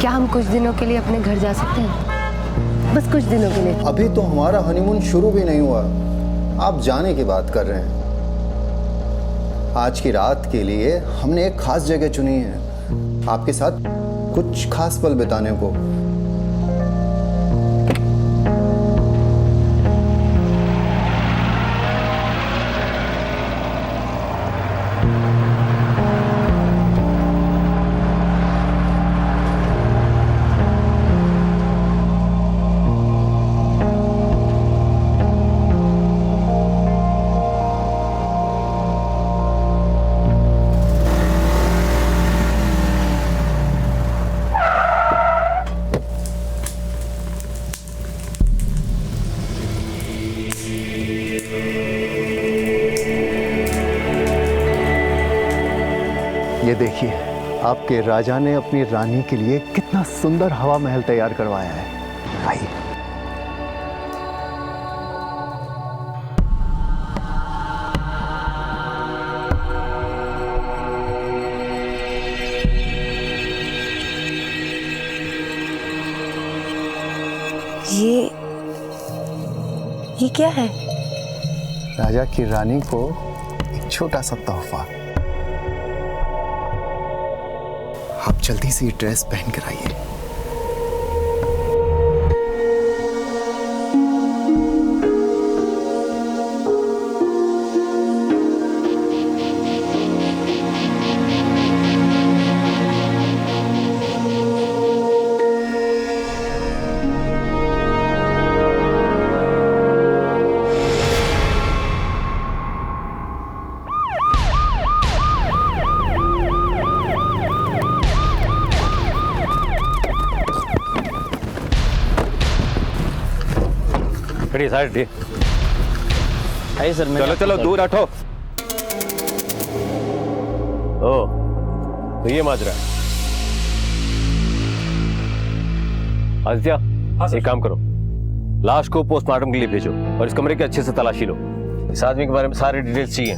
क्या हम कुछ दिनों के लिए अपने घर जा सकते हैं? बस कुछ दिनों के लिए। अभी तो हमारा हनीमून शुरू भी नहीं हुआ, आप जाने की बात कर रहे हैं। आज की रात के लिए हमने एक खास जगह चुनी है, आपके साथ कुछ खास पल बिताने को। ये देखिए, आपके राजा ने अपनी रानी के लिए कितना सुंदर हवा महल तैयार करवाया है। आइए। ये क्या है? राजा की रानी को एक छोटा सा तोहफा। आप जल्दी से ये ड्रेस पहन कर आइए। साइड है सर। चलो चलो दूर हटो। ओ तो ये माजरा है। आदित्य, एक काम करो, लाश को पोस्टमार्टम के लिए भेजो और इस कमरे की अच्छे से तलाशी लो। इस आदमी के बारे में सारी डिटेल्स चाहिए।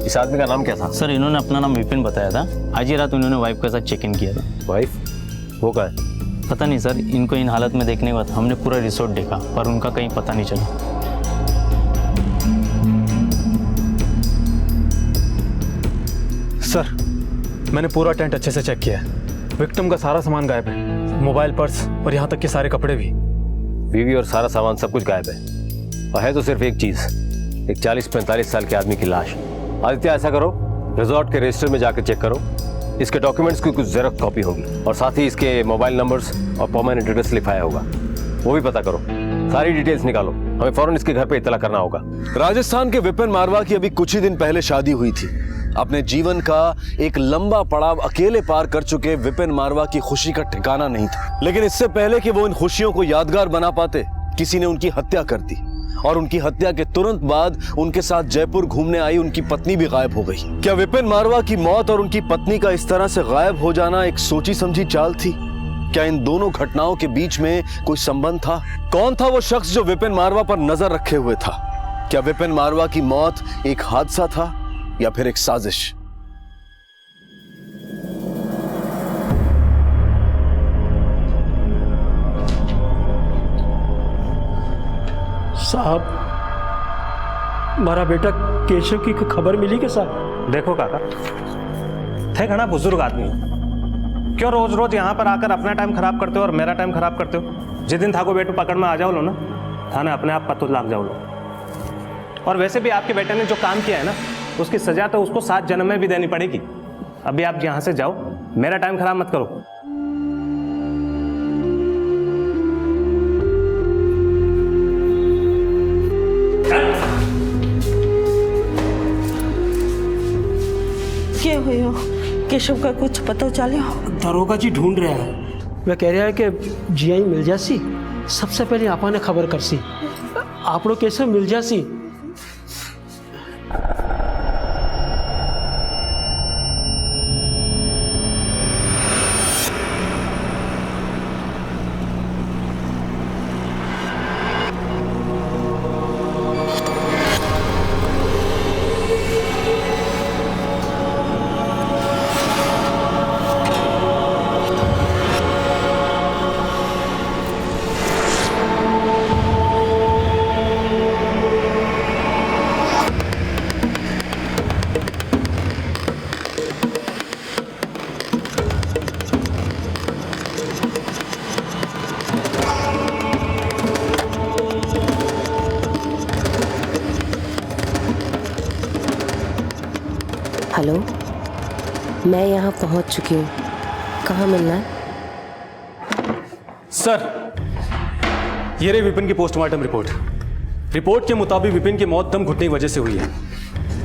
इस आदमी का नाम क्या था? सर इन्होंने अपना नाम विपिन बताया था। आज ही रात उन्होंने वाइफ के साथ चेक इन किया था। वाइफ? वो क्या है? पता नहीं सर, इनको इन हालत में देखने के बाद हमने पूरा रिसोर्ट देखा पर उनका कहीं पता नहीं चला। सर मैंने पूरा टेंट अच्छे से चेक किया है। विक्टिम का सारा सामान गायब है, मोबाइल, पर्स और यहाँ तक के सारे कपड़े भी। बीवी और सारा सामान सब कुछ गायब है और है तो सिर्फ एक चीज, एक 40-45 साल के आदमी की लाश। आदित्य, ऐसा करो, रिजॉर्ट के रजिस्टर में जाकर चेक करो। इसके डॉक्यूमेंट्स की कुछ जेरॉक्स कॉपी होगी और साथ ही इसके मोबाइल नंबर्स और परमानेंट एड्रेस लिखाया होगा, वो भी पता करो। सारी डिटेल्स निकालो, हमें फौरन इसके घर पे इत्तला करना होगा। राजस्थान के विपिन मारवा की अभी कुछ ही दिन पहले शादी हुई थी। अपने जीवन का एक लंबा पड़ाव अकेले पार कर चुके विपिन मारवा की खुशी का ठिकाना नहीं था। लेकिन इससे पहले कि वो इन खुशियों को यादगार बना पाते, किसी ने उनकी हत्या कर दी और उनकी हत्या के तुरंत बाद उनके साथ जयपुर घूमने आई उनकी पत्नी भी गायब हो गई। क्या विपिन मारवा की मौत और उनकी पत्नी का इस तरह से गायब हो जाना एक सोची समझी चाल थी? क्या इन दोनों घटनाओं के बीच में कोई संबंध था? कौन था वो शख्स जो विपिन मारवा पर नजर रखे हुए था? क्या विपिन मारवा की मौत एक हादसा था या फिर एक साजिश? साहब, हमारा बेटा केशव की खबर मिली क्या साहब? देखो काका, थे घना बुजुर्ग आदमी, क्यों रोज रोज यहाँ पर आकर अपना टाइम खराब करते हो और मेरा टाइम खराब करते हो? जिस दिन थाको बेटू पकड़ में आ जाओ लो ना, थाने अपने आप पत्तू लाग जाओ लो। और वैसे भी आपके बेटे ने जो काम किया है ना, उसकी सजा तो उसको 7 जन्म में भी देनी पड़ेगी। अभी आप यहाँ से जाओ, मेरा टाइम खराब मत करो। क्या हुआ? केशव का कुछ पता चला? दरोगा जी ढूंढ रहा है। वह कह रहा है कि जियाई मिल जासी, सबसे पहले आपा ने खबर कर सी, आप लोग केशव मिल जासी। हेलो, मैं यहाँ पहुँच चुकी हूँ। कहाँ मिलना है? सर, ये रही विपिन की पोस्टमार्टम रिपोर्ट। रिपोर्ट के मुताबिक विपिन की मौत दम घुटने की वजह से हुई है,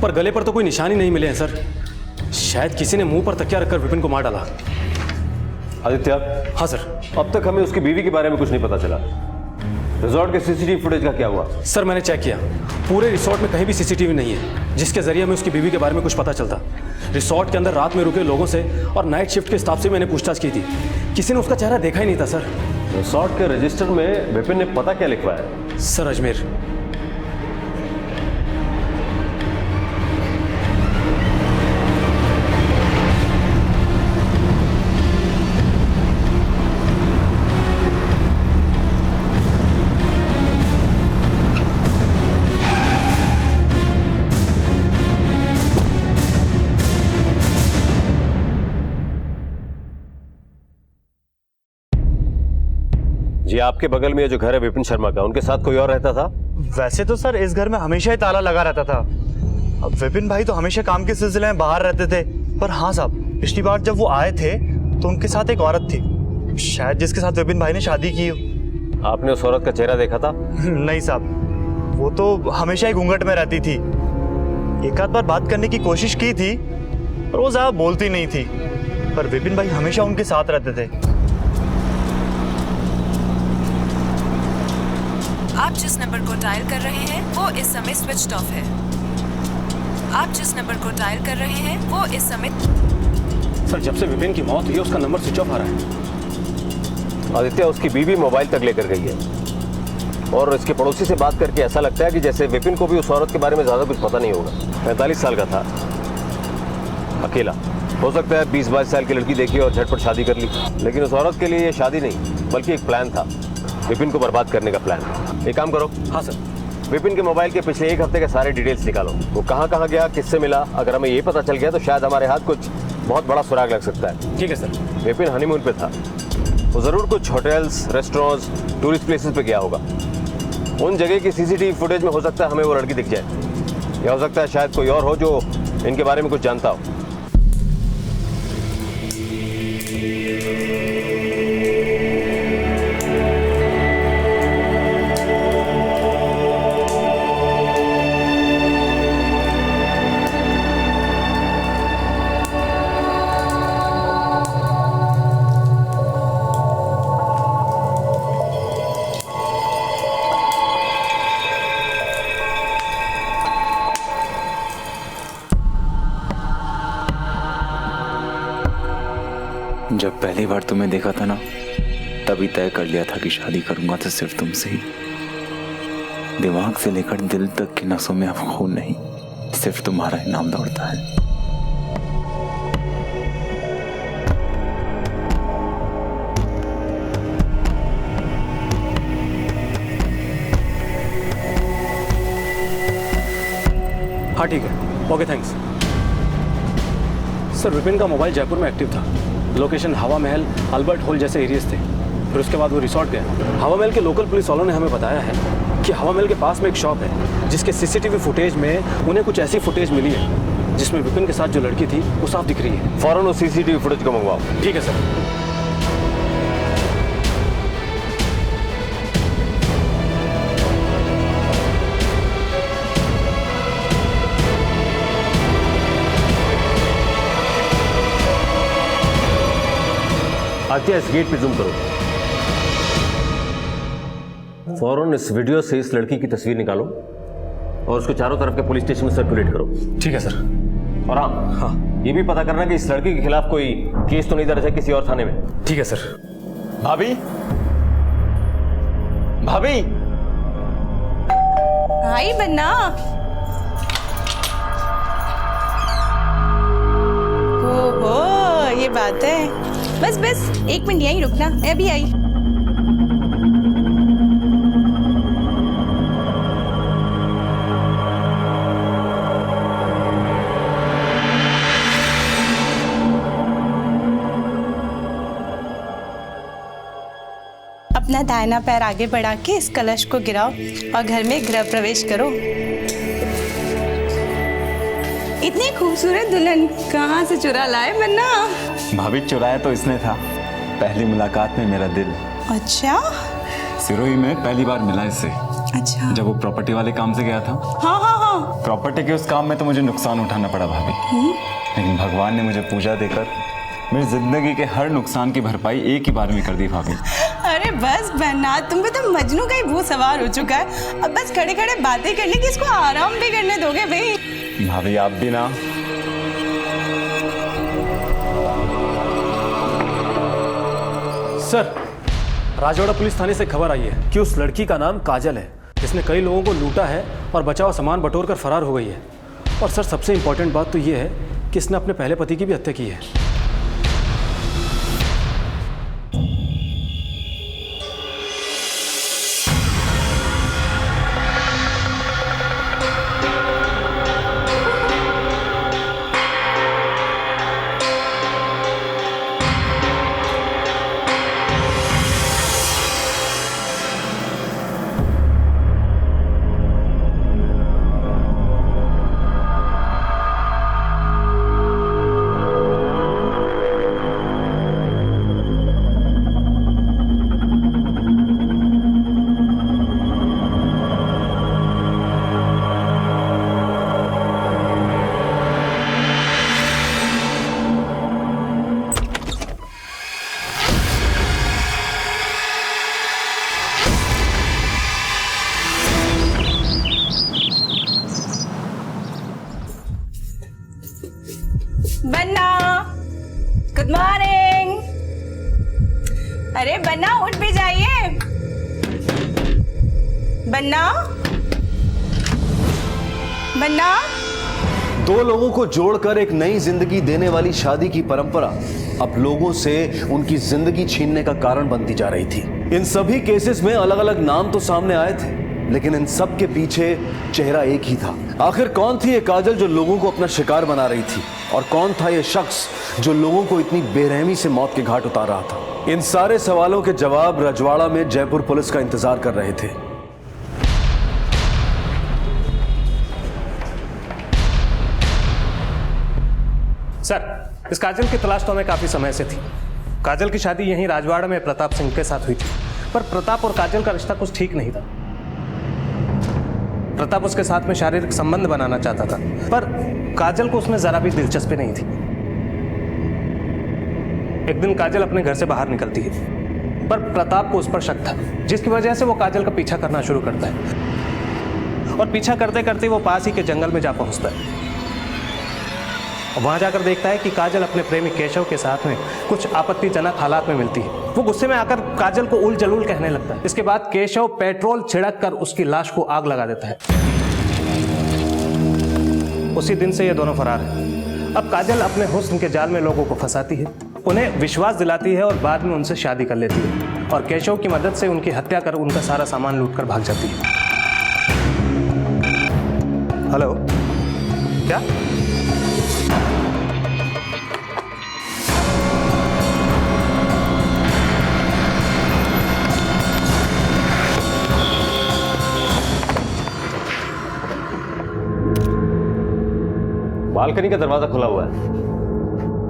पर गले पर तो कोई निशानी नहीं मिले हैं सर। शायद किसी ने मुंह पर तकिया रखकर विपिन को मार डाला। आदित्य। हाँ सर। अब तक हमें उसकी बीवी के बारे में कुछ नहीं पता चला। रिजॉर्ट के सीसीटीवी फुटेज का क्या हुआ? सर मैंने चेक किया, पूरे रिसोर्ट में कहीं भी सीसीटीवी नहीं है जिसके जरिए हमें उसकी बीवी के बारे में कुछ पता चलता। रिसोर्ट के अंदर रात में रुके लोगों से और नाइट शिफ्ट के स्टाफ से मैंने पूछताछ की थी, किसी ने उसका चेहरा देखा ही नहीं था सर। रिसोर्ट के रजिस्टर में विपिन ने पता क्या लिखवाया? सर अजमेर। जी, आपके बगल में जो घर है विपिन शर्मा का, उनके साथ कोई और रहता था? वैसे तो सर इस घर में हमेशा ही ताला लगा रहता था। अब विपिन भाई तो हमेशा काम के सिलसिले में बाहर रहते थे, पर हाँ साहब, पिछली बार जब वो आए थे तो उनके साथ एक औरत थी, शायद जिसके साथ विपिन भाई ने शादी की हो। आपने उस औरत का चेहरा देखा था? नहीं साहब, वो तो हमेशा ही घूंघट में रहती थी। एक आध बार बात करने की कोशिश की थी पर वो ज्यादा बोलती नहीं थी, पर विपिन भाई हमेशा उनके साथ रहते थे। आप जिस नंबर को डायल कर रहे हैं वो इस समय स्विच्ड ऑफ है। आप जिस नंबर को डायल कर रहे हैं वो इस समय। सर जब से विपिन की मौत हुई उसका नंबर स्विच ऑफ आ रहा है। आदित्य, उसकी बीवी मोबाइल तक लेकर गई है और इसके पड़ोसी से बात करके ऐसा लगता है कि जैसे विपिन को भी उस औरत के बारे में ज्यादा कुछ पता नहीं होगा। 45 साल का था, अकेला, हो सकता है 20-22 साल की लड़की देखी और झटपट शादी कर ली, लेकिन उस औरत के लिए ये शादी नहीं बल्कि एक प्लान था, विपिन को बर्बाद करने का प्लान। एक काम करो। हाँ सर। विपिन के मोबाइल के पिछले एक हफ्ते के सारे डिटेल्स निकालो, वो कहाँ कहाँ गया, किससे मिला। अगर हमें ये पता चल गया तो शायद हमारे हाथ कुछ बहुत बड़ा सुराग लग सकता है। ठीक है सर। विपिन हनीमून पे था, वो जरूर कुछ होटल्स, रेस्टोरेंट्स, टूरिस्ट प्लेसेस पे गया होगा। उन जगह की सीसीटीवी फुटेज में हो सकता है हमें वो लड़की दिख जाए, या हो सकता है शायद कोई और हो जो इनके बारे में कुछ जानता हो। जब पहली बार तुम्हें देखा था ना, तभी तय कर लिया था कि शादी करूंगा तो सिर्फ तुमसे ही। दिमाग से लेकर दिल तक की नसों में अब खून नहीं, सिर्फ तुम्हारा ही नाम दौड़ता है। हाँ ठीक है, ओके थैंक्स। सर विपिन का मोबाइल जयपुर में एक्टिव था, लोकेशन हवा महल, अल्बर्ट हॉल जैसे एरियाज थे। फिर उसके बाद वो रिसोर्ट गया। हवा महल के लोकल पुलिस वालों ने हमें बताया है कि हवा महल के पास में एक शॉप है जिसके सीसीटीवी फुटेज में उन्हें कुछ ऐसी फुटेज मिली है जिसमें विपिन के साथ जो लड़की थी वो साफ दिख रही है। फौरन उस सीसीटीवी फुटेज को मंगवाओ। ठीक है सर। आदित्य, इस गेट पे जूम करो। फौरन इस वीडियो से इस लड़की की तस्वीर निकालो और उसको चारों तरफ के पुलिस स्टेशन में सर्कुलेट करो। ठीक है सर। और हाँ, ये भी पता करना कि इस लड़की के खिलाफ कोई केस तो नहीं दर्ज है किसी और थाने में। ठीक है सर। भाभी, भाभी, आई बन्ना। ओहो, ये बात है। बस बस 1 मिनट यहीं रुकना, मैं अभी आई। अपना दाहिना पैर आगे बढ़ा के इस कलश को गिराओ और घर में गृह प्रवेश करो। इतनी खूबसूरत दुल्हन कहाँ से चुरा लाए बन्ना? भाभी चुराया तो इसने था, पहली मुलाकात में मेरा दिल। अच्छा सिरोही में पहली बार मिला इससे। अच्छा। जब वो प्रॉपर्टी वाले काम से गया था। हाँ हाँ हाँ। प्रॉपर्टी के उस काम में तो मुझे नुकसान उठाना पड़ा भाभी, लेकिन भगवान ने मुझे पूजा देकर मेरी जिंदगी के हर नुकसान की भरपाई एक ही बार में कर दी भाभी। अरे बस बन्ना, तुम पे तो मजनू का ही भूत सवार हो चुका है। अब बस खड़े खड़े बातें करने की, इसको आराम भी करने दोगे भाई? भाभी आप भी ना। सर, राजवाड़ा पुलिस थाने से खबर आई है कि उस लड़की का नाम काजल है, जिसने कई लोगों को लूटा है और बचा हुआ सामान बटोर कर फरार हो गई है। और सर सबसे इंपॉर्टेंट बात तो ये है कि इसने अपने पहले पति की भी हत्या की है। बन्ना, गुड मॉर्निंग। अरे बन्ना उठ भी जाइए। बन्ना, बन्ना। दो लोगों को जोड़कर एक नई जिंदगी देने वाली शादी की परंपरा अब लोगों से उनकी जिंदगी छीनने का कारण बनती जा रही थी। इन सभी केसेस में अलग अलग नाम तो सामने आए थे, लेकिन इन सब के पीछे चेहरा एक ही था। आखिर कौन थी ये काजल जो लोगों को अपना शिकार बना रही थी, और कौन था ये शख्स जो लोगों को इतनी बेरहमी से मौत के घाट उतार रहा था? इन सारे सवालों के जवाब रजवाड़ा में जयपुर पुलिस का इंतजार कर रहे थे। सर, इस काजल की तलाश तो हमें काफी समय से थी। काजल की शादी यहीं राजवाड़ा में प्रताप सिंह के साथ हुई थी, पर प्रताप और काजल का रिश्ता कुछ ठीक नहीं था। प्रताप उसके साथ में शारीरिक संबंध बनाना चाहता था, पर काजल को उसमें जरा भी दिलचस्पी नहीं थी। एक दिन काजल अपने घर से बाहर निकलती है, पर प्रताप को उस पर शक था, जिसकी वजह से वो काजल का पीछा करना शुरू करता है। और पीछा करते करते वो पास ही के जंगल में जा पहुंचता है। वहां जाकर देखता है कि काजल अपने प्रेमी केशव के साथ में कुछ आपत्तिजनक हालात में मिलती है। वो गुस्से में आकर काजल को उल जलूल कहने लगता है। इसके बाद केशव पेट्रोल छिड़क कर उसकी लाश को आग लगा देता है। उसी दिन से ये दोनों फरार हैं। अब काजल अपने हुस्न के जाल में लोगों को फंसाती है, उन्हें विश्वास दिलाती है और बाद में उनसे शादी कर लेती है, और केशव की मदद से उनकी हत्या कर उनका सारा सामान लूटकर भाग जाती है। हेलो, क्या? बालकनी का दरवाजा खुला हुआ है,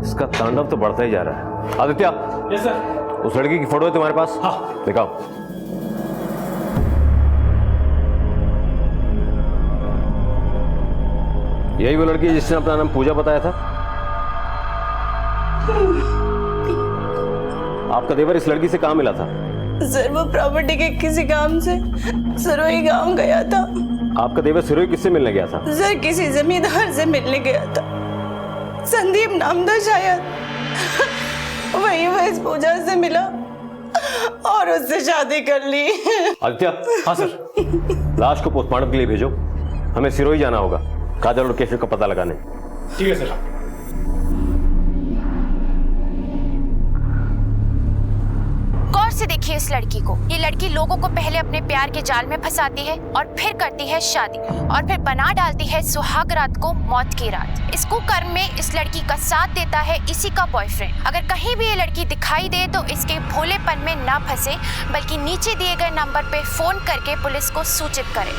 इसका तांडव तो बढ़ता ही जा रहा है। आदित्य। Yes sir. उस लड़की की फोटो है तुम्हारे पास? हाँ। दिखाओ। यही वो लड़की है जिसने अपना नाम पूजा बताया था? आपका देवर इस लड़की से कहाँ मिला था? सर वो प्रॉपर्टी के किसी काम से सिरोही गांव गया था। आपका देवर सिरोही किससे मिलने गया था? सर किसी जमींदार से मिलने गया था, संदीप नाम था शायद। वही वो इस पूजा से मिला और उससे शादी कर ली। आदित्य। हाँ सर। लाश को पोस्टमार्टम के लिए भेजो, हमें सिरोही जाना होगा काजल और केशव का पता लगाने। ठीक है सर। गौर से देखिए इस लड़की को। ये लड़की लोगों को पहले अपने प्यार के जाल में फंसाती है और फिर करती है शादी, और फिर बना डालती है सुहाग रात को मौत की रात। इस कुकर्म में इस लड़की का साथ देता है इसी का बॉयफ्रेंड। अगर कहीं भी ये लड़की दिखाई दे तो इसके भोलेपन में ना फंसे, बल्कि नीचे दिए गए नंबर पे फोन करके पुलिस को सूचित करे।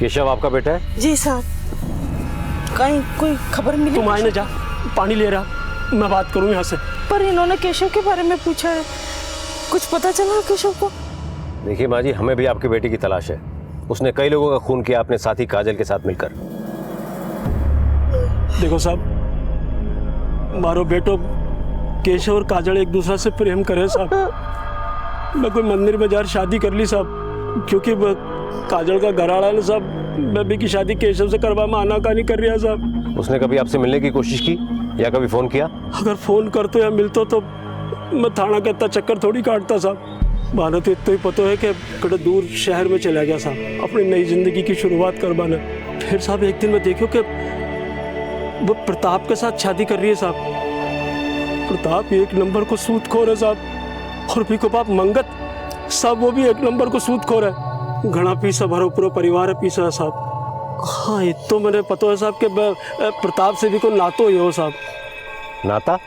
केशव आपका बेटा है? जी साहब। कहीं कोई खबर मिली? तुम आए ना, जा पानी ले रहा, मैं बात करूं यहाँ से। पर इन्होंने केशव के बारे में पूछा है, कुछ पता चला केशव को? देखिए माँ जी, हमें भी आपकी बेटी की तलाश है। उसने कई लोगों का खून किया अपने साथी काजल के साथ मिलकर। देखो साहब, मारो बेटो केशव और काजल एक दूसरे से प्रेम करे साहब। मैं कोई मंदिर में जाकर शादी कर ली साहब, क्योंकि काजल का घरवाला है ना साहब, मैं भी की शादी केशव से करवा में आनाकानी कर रहा साहब। उसने कभी आपसे मिलने की कोशिश की या कभी फोन किया? अगर फोन करते या मिलते तो मैं थाना का इतना चक्कर थोड़ी काटता साहब। मानो तो इतना ही पता है कि कड़े दूर शहर में चला गया साहब, अपनी नई जिंदगी की शुरुआत करवाना। फिर साहब एक दिन मैं देखो कि वो प्रताप के साथ शादी कर रही है साहब। प्रताप एक नंबर को सूदखोर है साहब, और भी को बाप मंगत साहब, वो भी एक नंबर को सूदखोर है। घना पीसा भरो पूरा परिवार है पीसा है साहब। हाँ ये तो मैंने पता है साहब कि प्रताप से भी को नातो ही हो साहब। नाता?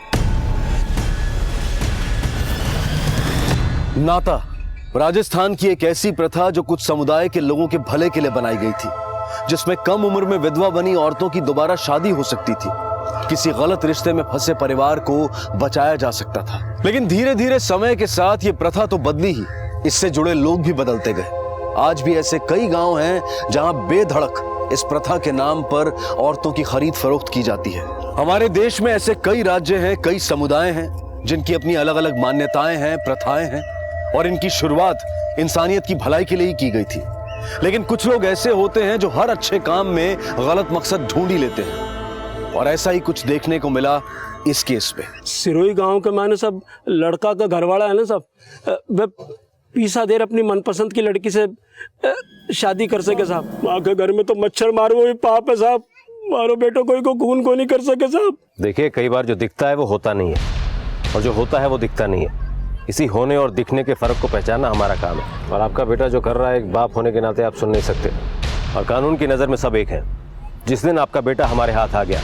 नाता राजस्थान की एक ऐसी प्रथा जो कुछ समुदाय के लोगों के भले के लिए बनाई गई थी, जिसमें कम उम्र में विधवा बनी औरतों की दोबारा शादी हो सकती थी। किसी गलत रिश्ते में फंसे परिवार को बचाया जा सकता था। लेकिन धीरे धीरे समय के साथ ये प्रथा तो बदली ही, इससे जुड़े लोग भी बदलते गए। आज भी ऐसे कई गांव हैं जहां बेधड़क इस प्रथा के नाम पर औरतों की खरीद फरोख्त की जाती है। हमारे देश में ऐसे कई राज्य हैं, कई समुदाय हैं जिनकी अपनी अलग अलग मान्यताएं हैं, प्रथाएं हैं, और इनकी शुरुआत इंसानियत की भलाई के लिए ही की गई थी। लेकिन कुछ लोग ऐसे होते हैं जो हर अच्छे काम में गलत मकसद ढूंढ ही लेते हैं, और ऐसा ही कुछ देखने को मिला इस केस पे। सिरोही गांव के माने सब लड़का का घरवाला है ना सब, वे पीसा देर अपनी मनपसंद की लड़की से शादी कर सके साहब। माँ के घर में तो मच्छर मारो भी पाप है साहब, मारो बेटो कोई को खून को नहीं कर सके साहब। देखिए कई बार जो दिखता है वो होता नहीं है, और जो होता है वो दिखता नहीं है। इसी होने और दिखने के फर्क को पहचानना हमारा काम है, और आपका बेटा जो कर रहा है एक बाप होने के नाते आप सुन नहीं सकते, और कानून की नज़र में सब एक है। जिस दिन आपका बेटा हमारे हाथ आ गया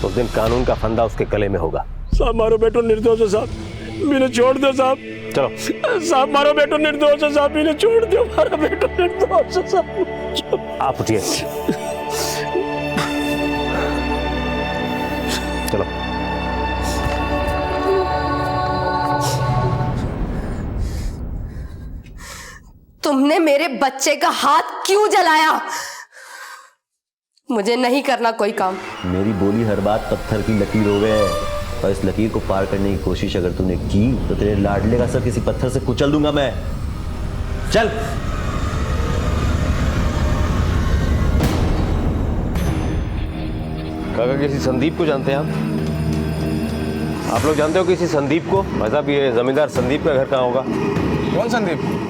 उस दिन कानून का फंदा उसके गले में होगा। साहब मारो बेटो निर्दोष है साहब, मैंने छोड़ दो साहब। चलो साहब मारो बेटो निर्दोष है साहब, मैंने छोड़ दो, मारो बेटो निर्दोष है साहब। आप उठिए, चलो। तुमने मेरे बच्चे का हाथ क्यों जलाया? मुझे नहीं करना कोई काम। मेरी बोली हर बात पत्थर की लकीर हो गए, और इस लकीर को पार करने की कोशिश अगर तूने की तो तेरे लाडले का सर किसी पत्थर से कुचल दूंगा मैं। चल। काका किसी संदीप को जानते हैं आप लोग जानते हो किसी संदीप को? भाई साहब ये जमींदार संदीप का घर कहाँ होगा? कौन संदीप?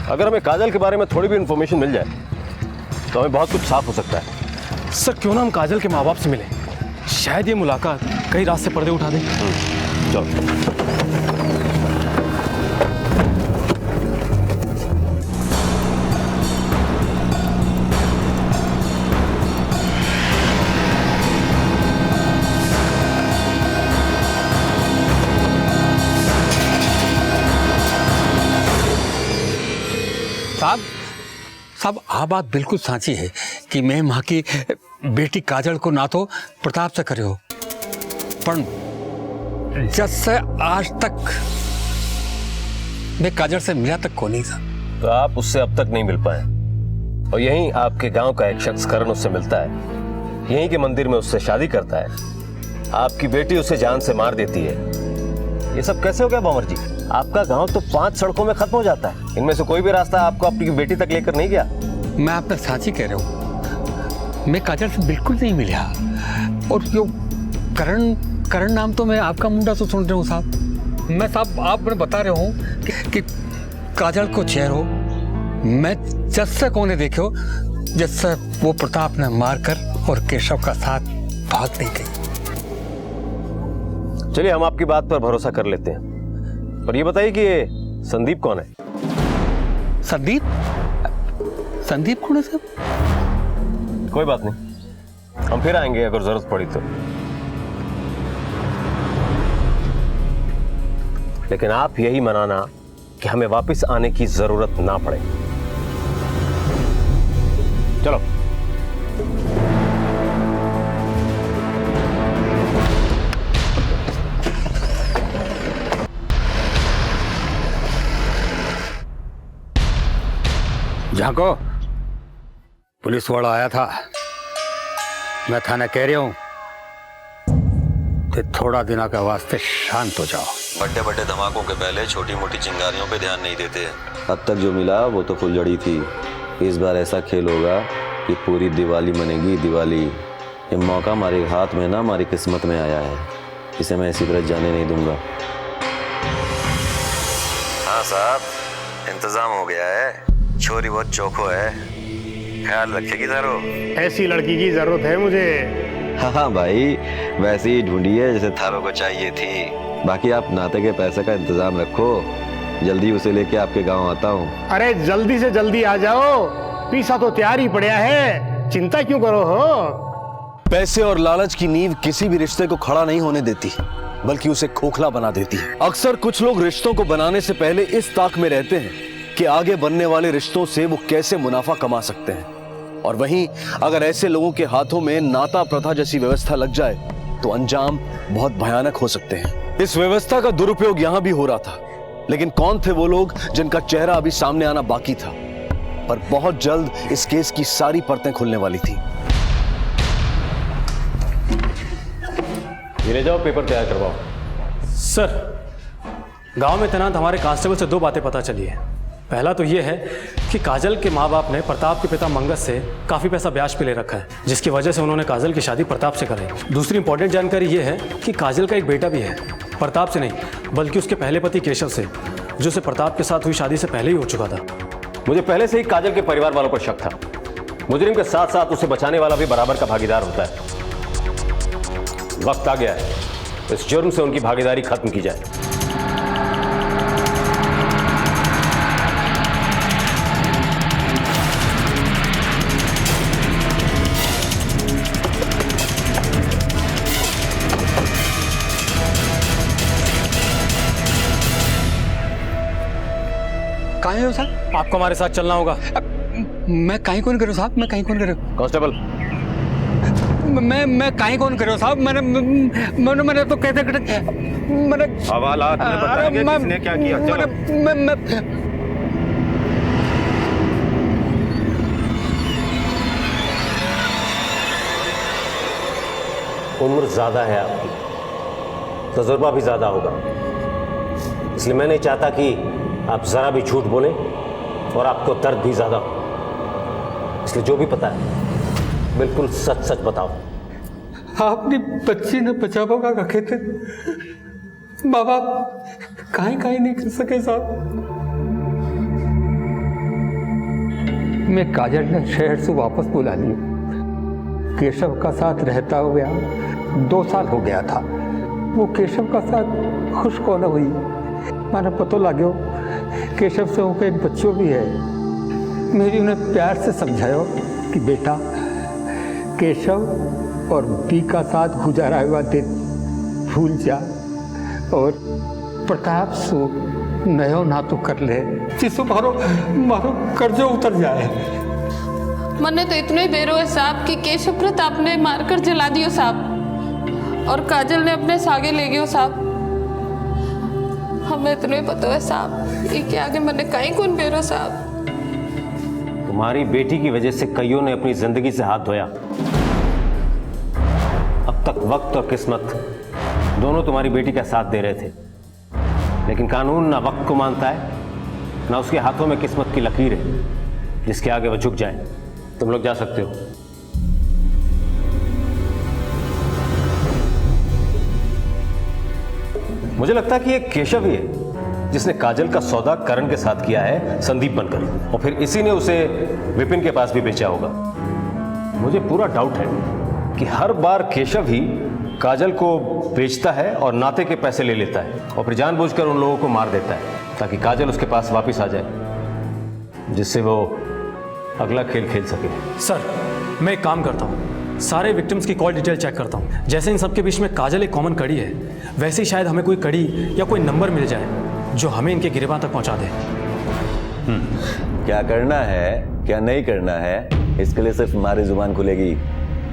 अगर हमें काजल के बारे में थोड़ी भी इंफॉर्मेशन मिल जाए तो हमें बहुत कुछ साफ हो सकता है। सर क्यों ना हम काजल के माँ बाप से मिले, शायद ये मुलाकात कई रात से पर्दे उठा दे। चलो। साहब आ बात बिल्कुल साची है कि मैं माँ की बेटी काजल को ना तो प्रताप से करे हो, पर जब से आज तक मैं काजल से मिला तक को नहीं था। तो आप उससे अब तक नहीं मिल पाए, और यहीं आपके गांव का एक शख्स करण उससे मिलता है, यहीं के मंदिर में उससे शादी करता है, आपकी बेटी उसे जान से मार देती है। ये सब कैसे हो गया भंवर जी? आपका गांव तो 5 सड़कों में खत्म हो जाता है, इनमें से कोई भी रास्ता आपको अपनी बेटी तक लेकर नहीं गया। मैं आपने साची कह रहा हूँ, मैं काजल से बिल्कुल नहीं मिला, और जो करण नाम तो मैं आपका मुंडा तो सुन रहा हूँ साहब। मैं साहब आप मैं बता रहा हूँ कि काजल को चेहरो मैं जैसे कोने देखे हो जिससे वो प्रताप ने मारकर और केशव का साथ भाग नहीं गई। चलिए हम आपकी बात पर भरोसा कर लेते हैं, पर ये बताइए कि ये संदीप कौन है? संदीप कौन है साहब? कोई बात नहीं, हम फिर आएंगे अगर जरूरत पड़ी तो। लेकिन आप यही मनाना कि हमें वापस आने की जरूरत ना पड़े। चलो। झांको, पुलिस वाला आया था। मैं थाने कह रहा हूं कि थोड़ा दिनों के वास्ते शांत हो जाओ। बड़े बड़े धमाकों के पहले छोटी मोटी चिंगारियों पे ध्यान नहीं देते। अब तक जो मिला वो तो फुलझड़ी थी। इस बार ऐसा खेल होगा कि पूरी दिवाली मनेगी दिवाली। ये मौका हमारे हाथ में ना हमारी किस्मत में आया है, इसे मैं इसी तरह जाने नहीं दूंगा। हाँ साहब, इंतजाम हो गया है। छोरी बहुत चौखो है, ख्याल रखेगी थारो। ऐसी लड़की की जरूरत है मुझे। हाँ भाई, वैसे ही ढूंढी है जैसे थारो को चाहिए थी। बाकी आप नाते के पैसे का इंतजाम रखो, जल्दी उसे लेके आपके गांव आता हूँ। अरे जल्दी से जल्दी आ जाओ, पीसा तो तैयार ही पड़ा है, चिंता क्यों करो हो। पैसे और लालच की नींव किसी भी रिश्ते को खड़ा नहीं होने देती, बल्कि उसे खोखला बना देती है। अक्सर कुछ लोग रिश्तों को बनाने से पहले इस ताक में रहते हैं कि आगे बनने वाले रिश्तों से वो कैसे मुनाफा कमा सकते हैं। और वहीं अगर ऐसे लोगों के हाथों में नाता प्रथा जैसी व्यवस्था लग जाए तो अंजाम बहुत भयानक हो सकते हैं। इस व्यवस्था का दुरुपयोग यहां भी हो रहा था, लेकिन कौन थे वो लोग जिनका चेहरा अभी सामने आना बाकी था। पर बहुत जल्द इस केस की सारी परतें खुलने वाली थी। ले जाओ, पेपर तैयार करवाओ। सर, गांव में तैनात हमारे कांस्टेबल से 2 बातें पता चली है। पहला तो ये है कि काजल के माँ बाप ने प्रताप के पिता मंगस से काफ़ी पैसा ब्याज पे ले रखा है, जिसकी वजह से उन्होंने काजल की शादी प्रताप से कराई। दूसरी इंपॉर्टेंट जानकारी ये है कि काजल का एक बेटा भी है, प्रताप से नहीं बल्कि उसके पहले पति केशव से, जो से प्रताप के साथ हुई शादी से पहले ही हो चुका था। मुझे पहले से ही काजल के परिवार वालों पर शक था। मुजरिम के साथ साथ उसे बचाने वाला भी बराबर का भागीदार होता है। वक्त आ गया है इस जुर्म से उनकी भागीदारी खत्म की जाए। कहाँ हो साहब? आपको हमारे साथ चलना होगा। मैं कहीं कौन करूँ साहब? मैं कहीं कौन करूँ? कांस्टेबल, मैं कहीं कौन करूँ साहब? मैंने तो कहते मैंने हवालात में बताएंगे किसने क्या किया। चलो। उम्र ज्यादा है आपकी, तजुर्बा भी ज्यादा होगा, इसलिए मैं नहीं चाहता कि आप जरा भी झूठ बोलें और आपको दर्द भी ज्यादा हो। इसलिए जो भी पता है बिल्कुल सच सच बताओ। आपने बच्ची ने बचावा का रखे थे, माँ बाप कहीं नहीं कर सके साहब। मैं काजल ने शहर से वापस बुला लिया। केशव का साथ रहता हुआ 2 साल हो गया था। वो केशव का साथ खुश कौन हुई, मैंने पता लगे केशव से उनके एक बच्चों भी है। मेरी उन्हें प्यार से समझाया कि बेटा, केशव और बी का साथ गुजारा हुआ दिन भूल जा और प्रताप सो नयो ना तो कर ले, जिससे मारो कर्जो उतर जाए। मैंने तो इतना ही बेरो है साहब कि केशव प्रताप ने मारकर जला दियो साहब, और काजल ने अपने सागे ले गयो साहब। हमें इतना ही पता है साहब, ये क्या आगे मैंने कहीं कौन बेरो साहब। तुम्हारी बेटी की वजह से कईयों ने अपनी जिंदगी से हाथ धोया। अब तक वक्त और किस्मत दोनों तुम्हारी बेटी का साथ दे रहे थे, लेकिन कानून ना वक्त को मानता है ना उसके हाथों में किस्मत की लकीर है जिसके आगे वो झुक जाए। तुम लोग जा सकते हो। मुझे लगता है कि ये केशव ही है जिसने काजल का सौदा करण के साथ किया है संदीप बनकर, और फिर इसी ने उसे विपिन के पास भी बेचा होगा। मुझे पूरा डाउट है कि हर बार केशव ही काजल को बेचता है और नाते के पैसे ले लेता है और फिर जानबूझकर उन लोगों को मार देता है ताकि काजल उसके पास वापस आ जाए, जिससे वो अगला खेल खेल सके। सर, मैं एक काम करता हूँ, सारे विक्टिम्स की कॉल डिटेल चेक करता हूँ। जैसे इन सबके बीच में काजल एक कॉमन कड़ी है, वैसे ही शायद हमें कोई कड़ी या कोई नंबर मिल जाए जो हमें इनके गिरबान तक पहुँचा दे। क्या करना है क्या नहीं करना है, इसके लिए सिर्फ हमारी जुबान खुलेगी।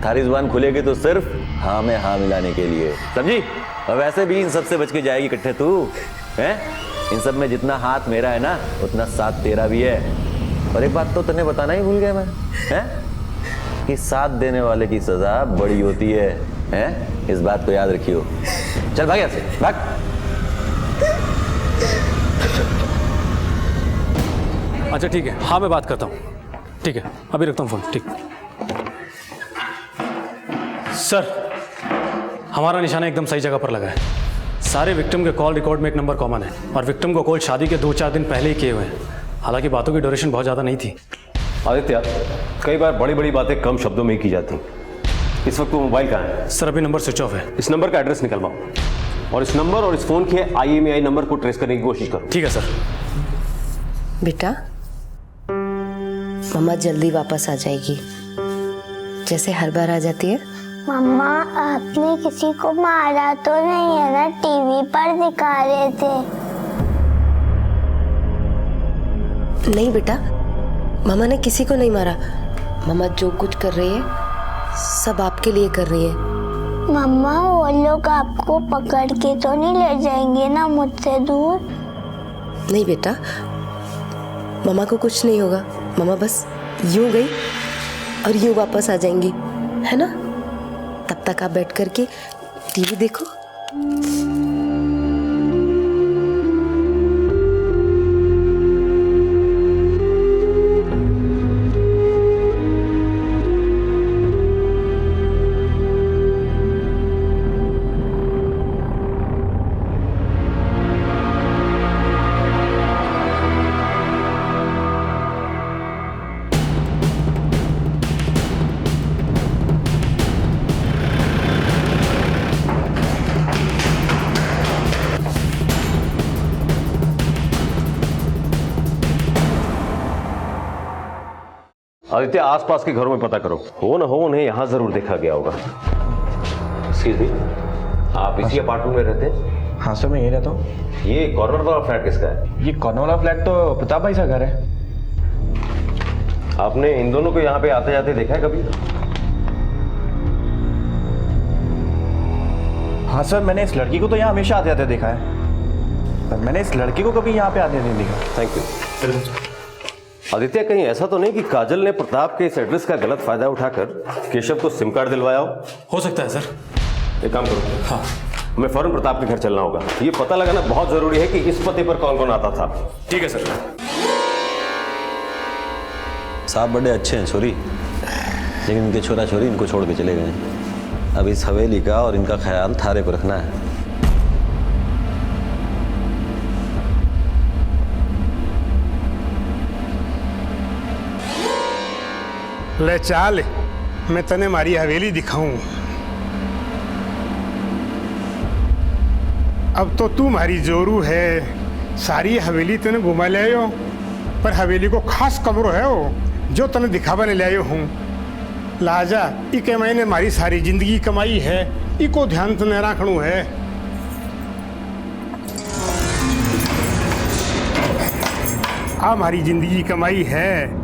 थारी जुबान खुलेगी तो सिर्फ हाँ में हाँ मिलाने के लिए, समझी? और वैसे भी इन सब से बच के जाएगी इकट्ठे तू, हैं? इन सब में जितना हाथ मेरा है ना, उतना साथ तेरा भी है। और एक बात तो तन्ने बताना ही भूल गया मैं, हैं? कि साथ देने वाले की सजा बड़ी होती है, हैं? इस बात को याद रखियो। चल भाग यहाँ से, भाग। अच्छा ठीक है, हाँ मैं बात करता हूँ। ठीक है, अभी रखता हूँ फोन। ठीक सर, हमारा निशाना एकदम सही जगह पर लगा है। सारे विक्टिम के कॉल रिकॉर्ड में एक नंबर कॉमन है और विक्टिम को कॉल शादी के 2-4 दिन पहले ही किए हुए हैं। हालांकि बातों की ड्यूरेशन बहुत ज़्यादा नहीं थी। आदित्य, कई बार बड़ी बड़ी बातें कम शब्दों में ही की जाती। इस वक्त वो मोबाइल कहाँ है? सर अभी नंबर स्विच ऑफ है। इस नंबर का एड्रेस निकलवाओ और इस नंबर और इस फोन के IMEI नंबर को ट्रेस करने की कोशिश करो। ठीक है सर। बेटा, मम्मा जल्दी वापस आ जाएगी, जैसे हर बार आ जाती है। मम्मा, आपने किसी को मारा तो नहीं है ना? टीवी पर दिखा रहे थे। नहीं बेटा, मामा ने किसी को नहीं मारा। मामा जो कुछ कर रही है सब आपके लिए कर रही है। मम्मा, वो लोग आपको पकड़ के तो नहीं ले जाएंगे ना मुझसे दूर? नहीं बेटा, मामा को कुछ नहीं होगा। मामा बस यूं गई और यूं वापस आ जाएंगी, है ना? तब तक आप बैठ करके टीवी देखो। आदित्य, आसपास के घरों में पता करो, हो ना हो उन्हें यहां जरूर देखा गया होगा। एक्सक्यूज मी, आप इसी अपार्टमेंट में रहते हैं? हाँ सर, मैं यही रहता हूँ। ये कॉर्नर वाला फ्लैट किसका है? ये कॉर्नर वाला फ्लैट तो प्रताप भाई का घर है। आपने इन दोनों को यहाँ पे आते जाते देखा है कभी? हाँ सर, मैंने इस लड़की को तो यहाँ हमेशा आते जाते देखा है, पर मैंने इस लड़की को कभी यहाँ पे आते नहीं देखा। Thank you. आदित्य, कहीं ऐसा तो नहीं कि काजल ने प्रताप के इस एड्रेस का गलत फायदा उठाकर केशव को सिम कार्ड दिलवाया हो सकता है सर। एक काम करो, हाँ, हमें फौरन प्रताप के घर चलना होगा। ये पता लगाना बहुत जरूरी है कि इस पते पर कौन कौन आता था। ठीक है सर। साहब बड़े अच्छे हैं छोरी, लेकिन इनके छोरा छोरी इनको छोड़ के चले गए। अब इस हवेली का और इनका ख्याल थारे को रखना है। ले चाल, मैं तने मारी हवेली दिखाऊं। अब तो तू मारी जोरू है, सारी हवेली तने घुमा ले आयो, पर हवेली को खास कमरो है वो जो तने दिखावा ले आयो हूँ। लाजा इके मैंने मारी सारी जिंदगी कमाई है, इको ध्यान तने रखणू है। आ मारी जिंदगी कमाई है।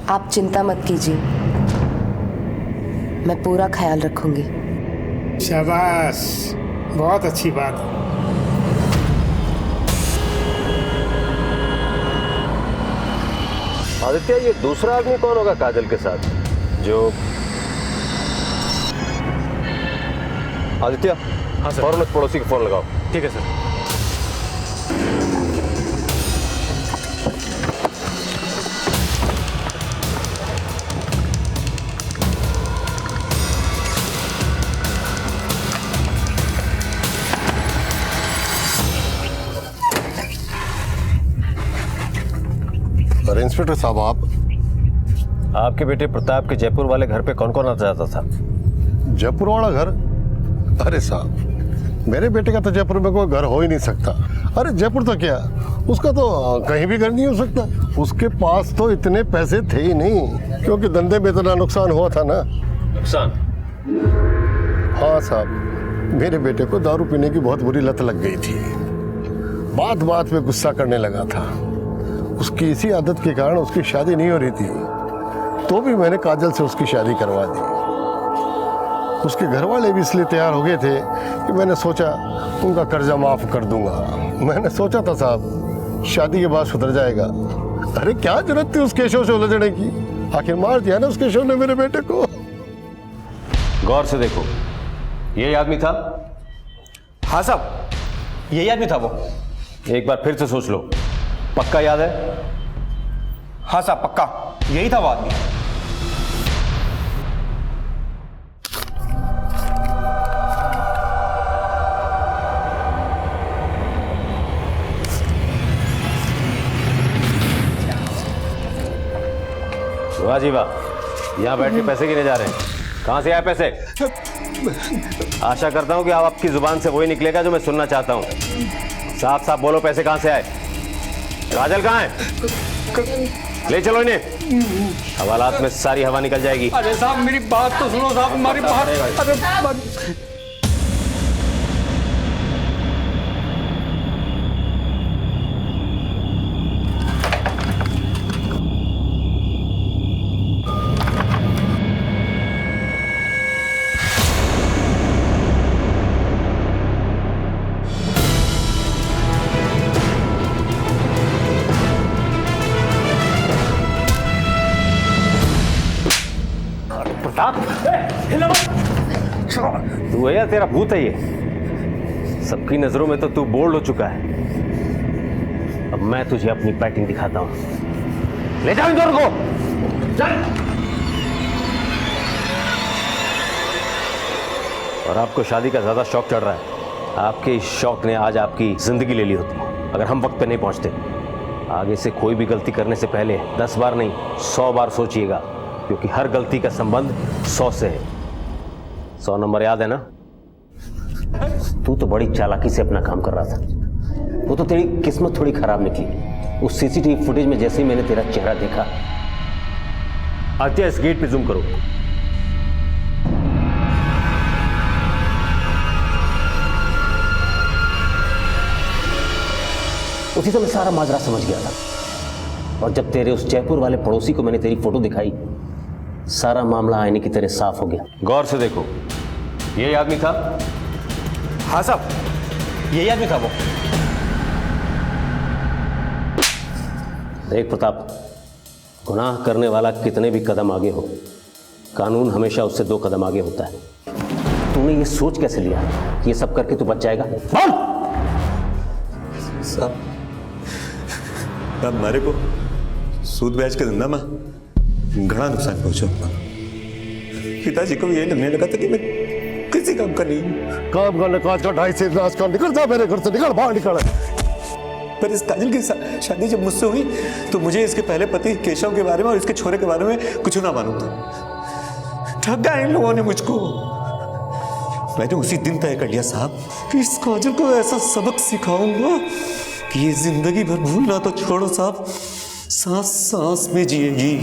आप चिंता मत कीजिए, मैं पूरा ख्याल रखूंगी। शाबाश, बहुत अच्छी बात। आदित्य, ये दूसरा आदमी कौन होगा काजल के साथ जो? आदित्य, हाँ सर, फौरन पड़ोसी को फोन लगाओ। ठीक है सर। इंस्पेक्टर साहब, आपके बेटे प्रताप के जयपुर वाले घर पे कौन कौन आता जाता था? जयपुर वाला घर? अरे साहब, मेरे बेटे का तो जयपुर में कोई घर हो ही नहीं सकता। अरे जयपुर तो क्या, उसका तो कहीं भी घर नहीं हो सकता। उसके पास तो इतने पैसे थे ही नहीं, क्योंकि धंधे में इतना नुकसान हुआ था ना। नुकसान? हाँ साहब, मेरे बेटे को दारू पीने की बहुत बुरी लत लग गई थी। बात बात में गुस्सा करने लगा था। उसकी इसी आदत के कारण उसकी शादी नहीं हो रही थी, तो भी मैंने काजल से उसकी शादी करवा दी। उसके घर वाले भी इसलिए तैयार हो गए थे कि मैंने सोचा उनका कर्जा माफ कर दूंगा। मैंने सोचा था साहब शादी के बाद सुधर जाएगा। अरे क्या जरूरत थी उस केशव से उलझने की, आखिर मार दिया ना उस केशव ने मेरे बेटे को। गौर से देखो, यही आदमी था? हाँ साहब, यही आदमी था वो। एक बार फिर से सोच लो, पक्का याद है? हाँ साहब पक्का, यही था वो आदमी। वाह जी वाह, यहाँ बैठ के पैसे गिने जा रहे हैं। कहाँ से आए पैसे? आशा करता हूँ कि आप आपकी जुबान से वही निकलेगा जो मैं सुनना चाहता हूँ। साफ साफ बोलो, पैसे कहाँ से आए? काजल कहाँ है? ले चलो इन्हें, हवालात में सारी हवा निकल जाएगी। अरे साहब मेरी बात तो सुनो साहब, हमारी बात। अरे तू है या तेरा भूत है ये? सबकी नजरों में तो तू बोल्ड हो चुका है। अब मैं तुझे अपनी बैटिंग दिखाता हूं। ले जाओ इन दोनों को, चल। और आपको शादी का ज्यादा शौक चढ़ रहा है। आपके इस शौक ने आज आपकी जिंदगी ले ली होती अगर हम वक्त पे नहीं पहुंचते। आगे से कोई भी गलती करने से पहले 10 बार नहीं 100 बार सोचिएगा, क्योंकि हर गलती का संबंध 100 से है। 100 नंबर याद है ना? तू तो बड़ी चालाकी से अपना काम कर रहा था। वो तो तेरी किस्मत थोड़ी खराब निकली। उस सीसीटीवी फुटेज में जैसे ही मैंने तेरा चेहरा देखा। आदित्य, इस गेट पे जूम करो। उसी समय सारा माजरा समझ गया था। और जब तेरे उस जयपुर वाले पड़ोसी को मैंने तेरी फोटो दिखाई, सारा मामला आईने की तरह साफ हो गया। गौर से देखो, यही आदमी था? हाँ साहब, यही आदमी था वो। देख प्रताप, गुनाह करने वाला कितने भी कदम आगे हो, कानून हमेशा उससे 2 कदम आगे होता है। तूने ये सोच कैसे लिया कि ये सब करके तू बच जाएगा? बोल! साहब, मारे को सूद ब्याज के धंधा में घना नुकसान पहुंचा। पिताजी को यही लगने लगा था कि मैं किसी काम का नहीं। काम करने काज का 2.5 से नाश का निकल जा मेरे घर से, निकल बाहर निकल। पर इस काजल की शादी जब मुझसे हुई तो मुझे इसके पहले पति केशव के बारे में और इसके छोरे के बारे में कुछ ना मालूम था। ठगा इन लोगों ने मुझको। मैंने उसी दिन तय कर लिया साहब कि इस काजल को ऐसा सबक सिखाऊंगा कि ये जिंदगी भर भूलना तो छोड़ो साहब, सांस सांस में जिएगी,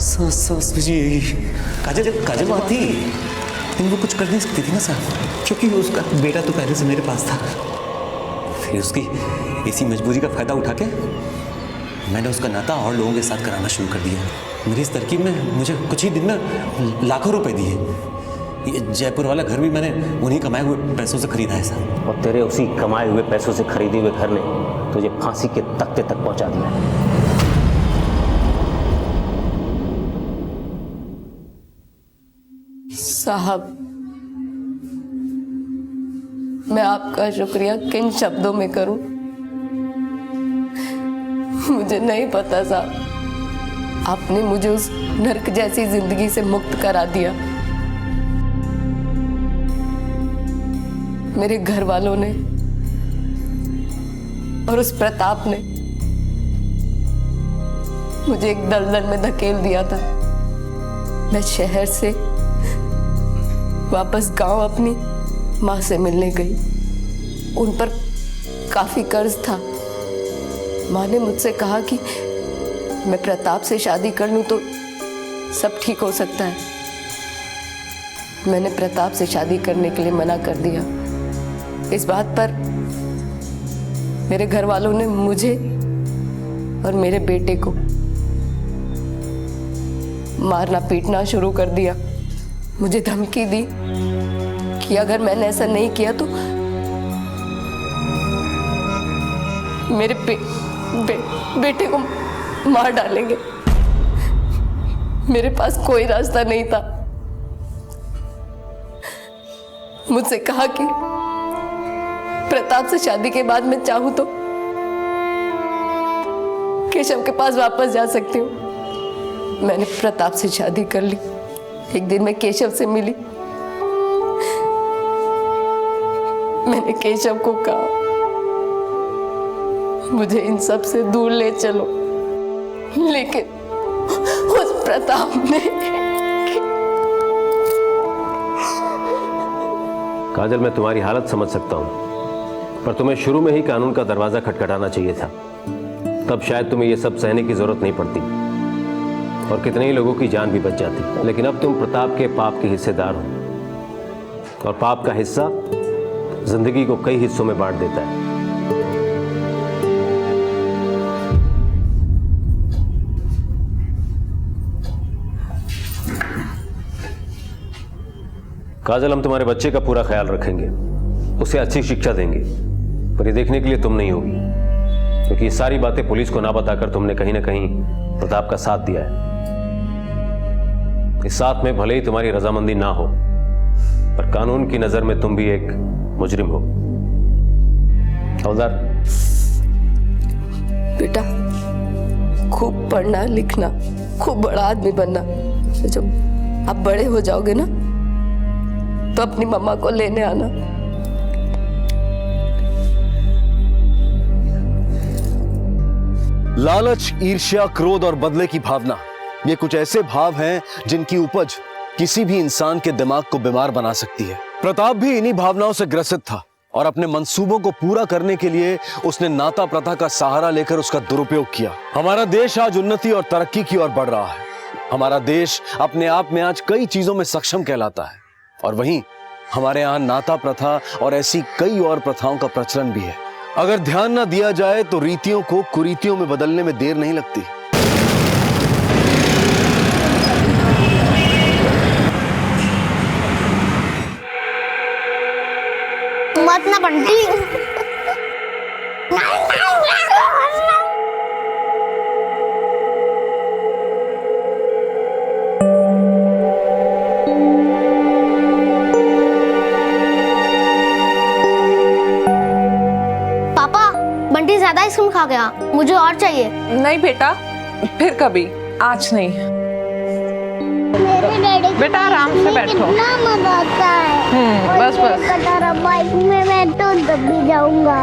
सांस सांस में जिएगी। काजल बात थी, लेकिन वो कुछ कर नहीं सकती थी ना साहब, क्योंकि उसका बेटा तो पहले से मेरे पास था। फिर उसकी इसी मजबूरी का फायदा उठा के मैंने उसका नाता और लोगों के साथ कराना शुरू कर दिया। मेरी इस तरकीब में मुझे कुछ ही दिन में लाखों रुपए दिए। ये जयपुर वाला घर भी मैंने उन्हीं कमाए हुए पैसों से खरीदा है साहब। और तेरे उसी कमाए हुए पैसों से खरीदे हुए घर ने तुझे फांसी के तख्ते तक पहुंचा दिया है। साहब, मैं आपका शुक्रिया किन शब्दों में करूं, मुझे नहीं पता साहब। आपने मुझे उस नर्क जैसी जिंदगी से मुक्त करा दिया। मेरे घर वालों ने और उस प्रताप ने मुझे एक दलदल में धकेल दिया था। मैं शहर से वापस गांव अपनी माँ से मिलने गई। उन पर काफी कर्ज था। माँ ने मुझसे कहा कि मैं प्रताप से शादी कर लूं तो सब ठीक हो सकता है। मैंने प्रताप से शादी करने के लिए मना कर दिया। इस बात पर मेरे घर वालों ने मुझे और मेरे बेटे को मारना पीटना शुरू कर दिया। मुझे धमकी दी कि अगर मैंने ऐसा नहीं किया तो मेरे बेटे को मार डालेंगे। मेरे पास कोई रास्ता नहीं था। मुझसे कहा कि प्रताप से शादी के बाद मैं चाहूं तो केशव के पास वापस जा सकती हूँ। मैंने प्रताप से शादी कर ली। एक दिन मैं केशव से मिली। मैंने केशव को कहा मुझे इन सब से दूर ले चलो, लेकिन उस प्रताप ने काजल, मैं तुम्हारी हालत समझ सकता हूं, पर तुम्हें शुरू में ही कानून का दरवाजा खटखटाना चाहिए था। तब शायद तुम्हें यह सब सहने की जरूरत नहीं पड़ती और कितने ही लोगों की जान भी बच जाती। लेकिन अब तुम प्रताप के पाप के हिस्सेदार हो और पाप का हिस्सा जिंदगी को कई हिस्सों में बांट देता है। काजल, हम तुम्हारे बच्चे का पूरा ख्याल रखेंगे, उसे अच्छी शिक्षा देंगे, पर ये देखने के लिए तुम नहीं होगी, क्योंकि ये सारी बातें पुलिस को ना बताकर तुमने कहीं ना कहीं प्रताप का साथ दिया है। इस साथ में भले ही तुम्हारी रजामंदी ना हो, पर कानून की नजर में तुम भी एक मुजरिम हो। हवलदार, बेटा, खूब पढ़ना लिखना, खूब बड़ा आदमी बनना। जब आप बड़े हो जाओगे ना तो अपनी मम्मा को लेने आना। लालच, ईर्ष्या, क्रोध और बदले की भावना, ये कुछ ऐसे भाव हैं जिनकी उपज किसी भी इंसान के दिमाग को बीमार बना सकती है। प्रताप भी इन्हीं भावनाओं से ग्रसित था और अपने मंसूबों को पूरा करने के लिए उसने नाता प्रथा का सहारा लेकर उसका दुरुपयोग किया। हमारा देश आज उन्नति और तरक्की की ओर बढ़ रहा है। हमारा देश अपने आप में आज कई चीजों में सक्षम कहलाता है, और वहीं हमारे यहाँ नाता प्रथा और ऐसी कई और प्रथाओं का प्रचलन भी है। अगर ध्यान ना दिया जाए तो रीतियों को कुरीतियों में बदलने में देर नहीं लगती। मत ना बंटी। पापा, बंटी ज्यादा आइसक्रीम खा गया, मुझे और चाहिए। नहीं बेटा, फिर कभी, आज नहीं। बेटा आराम से बैठो। कितना मजा आता है। बस बस। कटारा बाइक में मैं तो दबी जाऊंगा।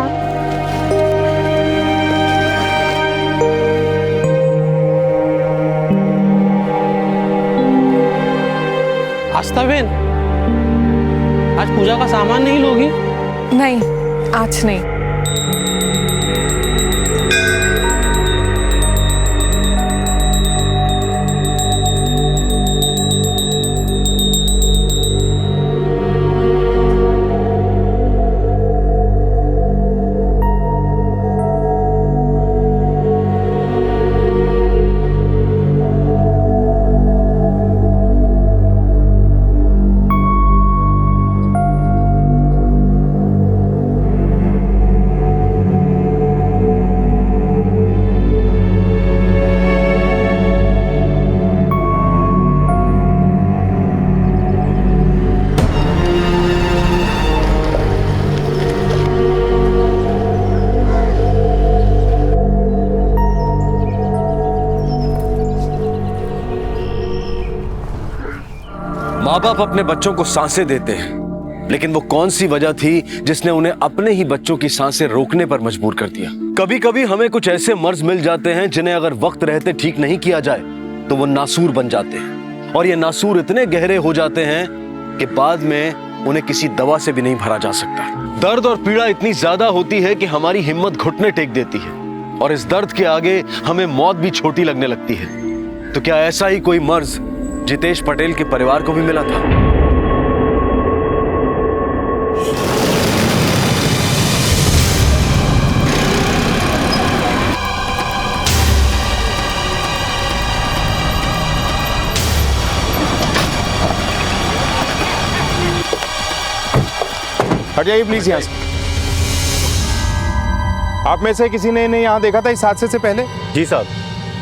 आस्था बहन, आज पूजा का सामान नहीं लोगी? नहीं, आज नहीं। माँ बाप अपने बच्चों को सांसें देते हैं, लेकिन वो कौन सी वजह थी जिसने उन्हें अपने ही बच्चों की सांसें रोकने पर मजबूर कर दिया। कभी कभी हमें कुछ ऐसे मर्ज मिल जाते हैं जिन्हें अगर वक्त रहते ठीक नहीं किया जाए तो वो नासूर बन जाते हैं, और ये नासूर इतने गहरे हो जाते हैं कि बाद में उन्हें किसी दवा से भी नहीं भरा जा सकता। दर्द और पीड़ा इतनी ज्यादा होती है कि हमारी हिम्मत घुटने टेक देती है, और इस दर्द के आगे हमें मौत भी छोटी लगने लगती है। तो क्या ऐसा ही कोई मर्ज जितेश पटेल के परिवार को भी मिला था? हट जाइए प्लीज यहाँ से। आप में से किसी ने इन्हें यहाँ देखा था इस हादसे से पहले? जी साहब,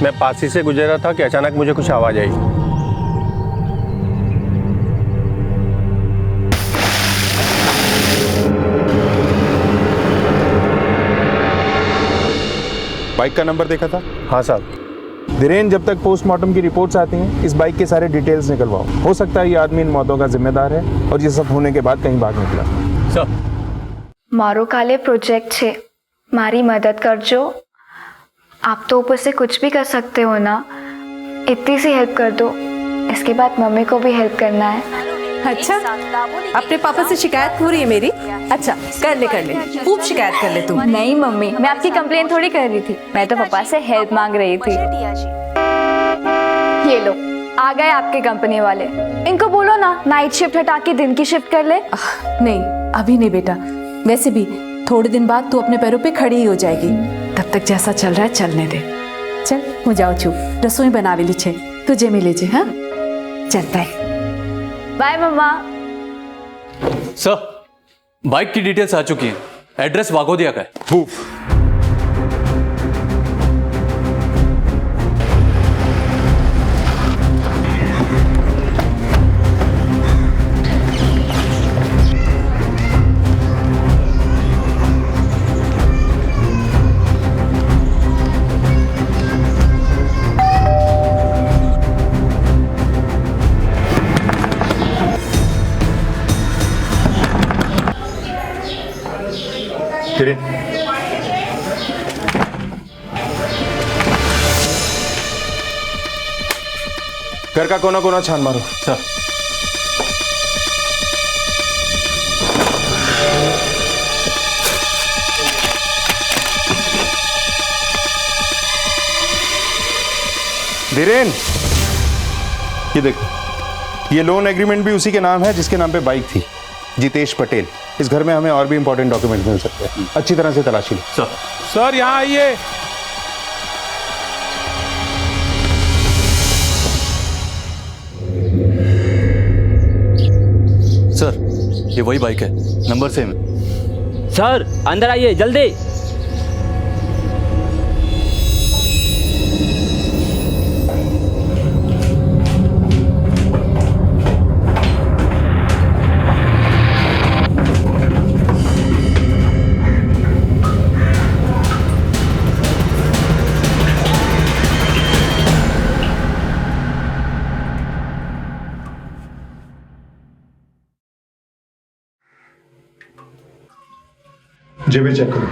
मैं पास ही से गुजर रहा था कि अचानक मुझे कुछ आवाज आई। बाइक का नंबर देखा था? हाँ साहब। धीरेन, जब तक पोस्टमार्टम की रिपोर्ट्स आती हैं इस बाइक के सारे डिटेल्स निकलवाओ। हो सकता है ये आदमी इन मौतों का जिम्मेदार है और ये सब होने के बाद कहीं भाग निकला। मारो काले प्रोजेक्ट छे, मारी मदद करजो। आप तो ऊपर से कुछ भी कर सकते हो ना, इतनी सी हेल्प कर दो। इसके बाद मम्मी को भी हेल्प करना है। अच्छा, अपने पापा से शिकायत हो रही है मेरी? अच्छा, कर ले खूब शिकायत कर ले तू। नहीं मम्मी, मैं आपकी कंप्लेन थोड़ी कर रही थी, मैं तो पापा से हेल्प मांग रही थी। ये लो, आ गए आपके कंपनी वाले। इनको बोलो ना नाइट शिफ्ट हटा के दिन की शिफ्ट कर ले। नहीं, अभी नहीं बेटा। वैसे भी थोड़े दिन बाद तू अपने पैरों पे खड़ी ही हो जाएगी। तब तक जैसा चल रहा है चलने दे। चल, हो जाओ चुप, रसोई बनावे ली छे, तुझे मिले जे। हाँ, चलता है। बाय मम्मा। सर, बाइक की डिटेल्स आ चुकी हैं। एड्रेस वाघोदिया का है। घर का कोना कोना छान मारो। सर। धीरेन, ये देख, ये लोन एग्रीमेंट भी उसी के नाम है जिसके नाम पे बाइक थी, जितेश पटेल। इस घर में हमें और भी इंपॉर्टेंट डॉक्यूमेंट मिल सकते हैं, अच्छी तरह से तलाशी लो। सर, यहाँ आइए। सर, ये वही बाइक है, नंबर सेम है। सर, अंदर आइए जल्दी। जेबें चेक करो।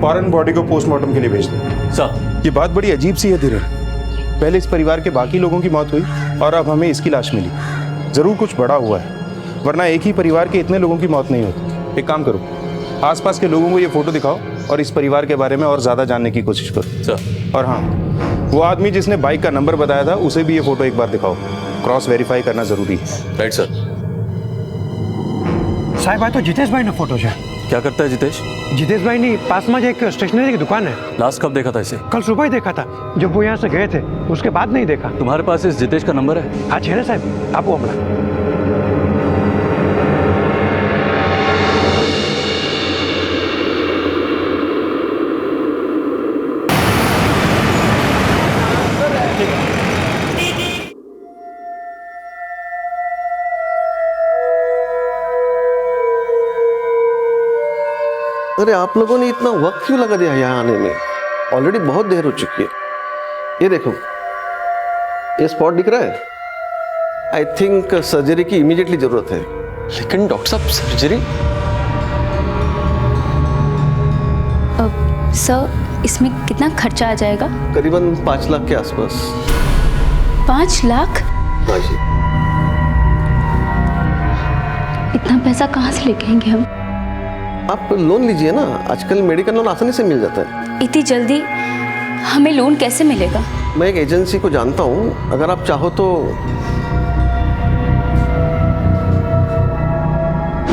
फौरन बॉडी को पोस्टमार्टम के लिए भेज दो। सर, ये बात बड़ी अजीब सी है धीरे। पहले इस परिवार के बाकी लोगों की मौत हुई और अब हमें इसकी लाश मिली। जरूर कुछ बड़ा हुआ है, वरना एक ही परिवार के इतने लोगों की मौत नहीं होती। एक काम करो, आसपास के लोगों को ये फोटो दिखाओ और इस परिवार के बारे में और ज्यादा जानने की कोशिश करो। सर। और हाँ, वो आदमी जिसने बाइक का नंबर बताया था उसे भी ये फोटो एक बार दिखाओ। क्रॉस वेरीफाई करना जरूरी है। Right sir. साहब, आ तो जितेश भाई ने फोटो है। क्या करता है जितेश? जितेश भाई ने पास में एक स्टेशनरी की दुकान है। लास्ट कब देखा था इसे? कल सुबह ही देखा था, जब वो यहाँ से गए थे। उसके बाद नहीं देखा। तुम्हारे पास इस जितेश का नंबर है? हाँ छे साहब, आप वो अपना। अरे आप लोगों ने इतना वक्त क्यों लगा दिया यहाँ आने में? ऑलरेडी बहुत देर हो चुकी है। ये देखो, ये स्पॉट दिख रहा है। आई थिंक सर्जरी की इमीडिएटली जरूरत है। लेकिन डॉक्टर साहब सर्जरी? सर इसमें कितना खर्चा आ जाएगा? करीबन 5 लाख के आसपास। 5 लाख? हाँ जी। इतना पैसा कहाँ से लेके आएंगे हम? आप लोन लीजिए ना, आजकल मेडिकल लोन आसानी से मिल जाता है। इतनी जल्दी हमें लोन कैसे मिलेगा? मैं एक एजेंसी को जानता हूँ, अगर आप चाहो तो।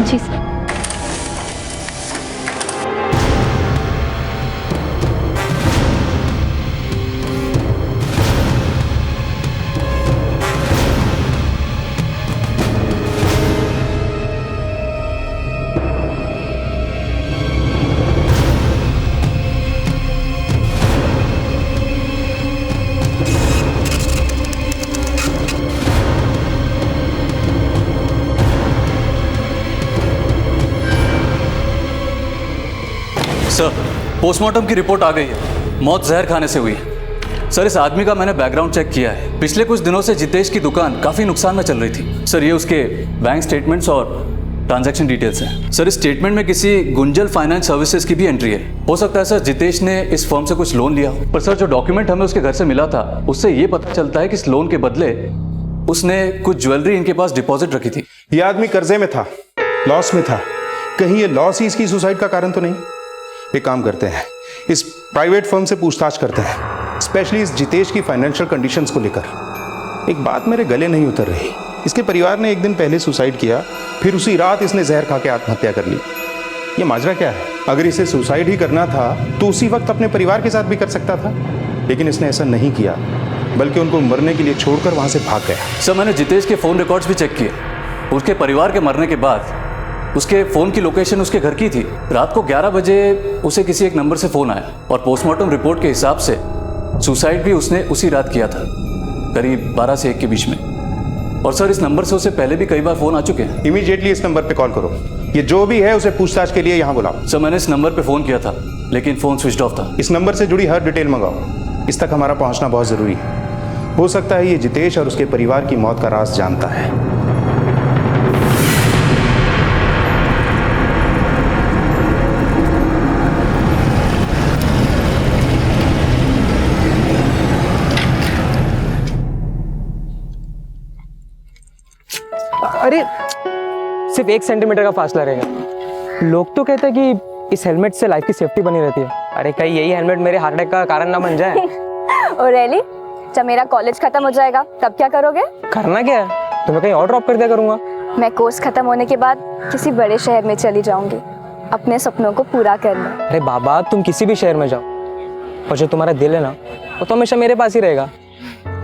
जी सर। सर, पोस्टमार्टम की रिपोर्ट आ गई है। मौत जहर खाने से हुई है। सर, इस आदमी का मैंने बैकग्राउंड चेक किया है। पिछले कुछ दिनों से जितेश की दुकान काफ़ी नुकसान में चल रही थी। सर, ये उसके बैंक स्टेटमेंट्स और ट्रांजैक्शन डिटेल्स हैं। सर, इस स्टेटमेंट में किसी गुंजल फाइनेंस सर्विसेज की भी एंट्री है। हो सकता है सर जितेश ने इस फर्म से कुछ लोन लिया हो। पर सर, जो डॉक्यूमेंट हमें उसके घर से मिला था, उससे ये पता चलता है कि इस लोन के बदले उसने कुछ ज्वेलरी इनके पास डिपॉजिट रखी थी। ये आदमी कर्जे में था, लॉस में था। कहीं ये लॉस ही इसकी सुसाइड का कारण तो नहीं? एक काम करते हैं, इस प्राइवेट फर्म से पूछताछ करते हैं, स्पेशली इस जितेश की फाइनेंशियल कंडीशंस को लेकर। एक बात मेरे गले नहीं उतर रही, इसके परिवार ने एक दिन पहले सुसाइड किया, फिर उसी रात इसने जहर खा के आत्महत्या कर ली। ये माजरा क्या है? अगर इसे सुसाइड ही करना था तो उसी वक्त अपने परिवार के साथ भी कर सकता था, लेकिन इसने ऐसा नहीं किया, बल्कि उनको मरने के लिए छोड़कर वहां से भाग गया। सर, मैंने जितेश के फ़ोन रिकॉर्ड्स भी चेक किए। उसके परिवार के मरने के बाद उसके फ़ोन की लोकेशन उसके घर की थी। रात को 11 बजे उसे किसी एक नंबर से फ़ोन आया और पोस्टमार्टम रिपोर्ट के हिसाब से सुसाइड भी उसने उसी रात किया था, करीब 12 से 1 के बीच में। और सर, इस नंबर से उसे पहले भी कई बार फ़ोन आ चुके हैं। इमीडिएटली इस नंबर पे कॉल करो। ये जो भी है उसे पूछताछ के लिए यहाँ बुलाओ। सर, मैंने इस नंबर पे फ़ोन किया था, लेकिन फ़ोन स्विच ऑफ था। इस नंबर से जुड़ी हर डिटेल मंगाओ। इस तक हमारा पहुँचना बहुत ज़रूरी है। हो सकता है ये जितेश और उसके परिवार की मौत का राज जानता है। अरे सिर्फ 1 सेंटीमीटर का फासला रहेगा। लोग तो कहते हैं कि इस हेलमेट से लाइफ की सेफ्टी बनी रहती है। अरे कहीं यही हेलमेट मेरे हार्ट अटैक का कारण ना बन जाए। और रैली, जब मेरा कॉलेज खत्म हो जाएगा तब क्या करोगे? करना क्या है, तुम्हें कहीं और ड्रॉप कर दिया करूंगा। मैं कोर्स खत्म होने के बाद किसी बड़े शहर में चली जाऊंगी, अपने सपनों को पूरा करने। अरे बाबा, तुम किसी भी शहर में जाओ, और जो तुम्हारा दिल है ना, वो तो हमेशा मेरे पास ही रहेगा।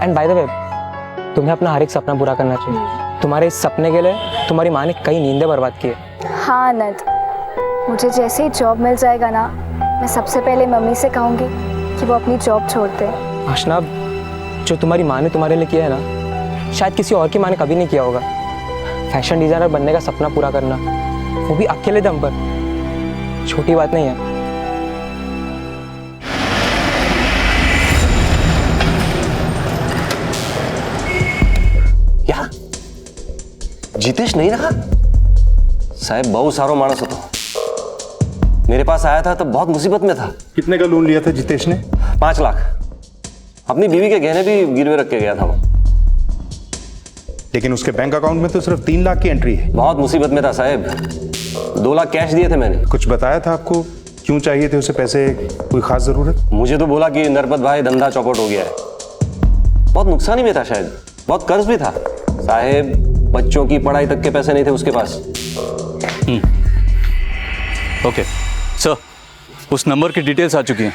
एंड बाय द वे, तुम्हें अपना हर एक सपना पूरा करना चाहिए। तुम्हारे इस सपने के लिए तुम्हारी माँ ने कई नींदें बर्बाद की है। हाँ आनंद, मुझे जैसे ही जॉब मिल जाएगा ना, मैं सबसे पहले मम्मी से कहूँगी कि वो अपनी जॉब छोड़ दे। आशना, जो तुम्हारी माँ ने तुम्हारे लिए किया है ना, शायद किसी और की माँ ने कभी नहीं किया होगा। फैशन डिजाइनर बनने का सपना पूरा करना, वो भी अकेले दम पर, छोटी बात नहीं है। क्या जितेश नहीं रहा? साहब, बहुत सारो मानस હતો। मेरे पास आया था तो बहुत मुसीबत में था। कितने का लोन लिया था जितेश ने? 5 लाख। अपनी बीवी के गहने भी गिरवे रख के गया था वो। लेकिन उसके बैंक अकाउंट में तो सिर्फ 3 लाख की एंट्री है। बहुत मुसीबत में था साहब। 2 लाख कैश दिए थे मैंने। कुछ बताया था आपको क्यों चाहिए थे उसे पैसे? कोई खास जरूरत? मुझे तो बोला कि नरपत भाई धंधा चौपट हो गया है। बहुत नुकसान ही में था शायद, बहुत कर्ज भी था साहब। बच्चों की पढ़ाई तक के पैसे नहीं थे उसके पास। ओके सर, उस नंबर की डिटेल्स आ चुकी हैं।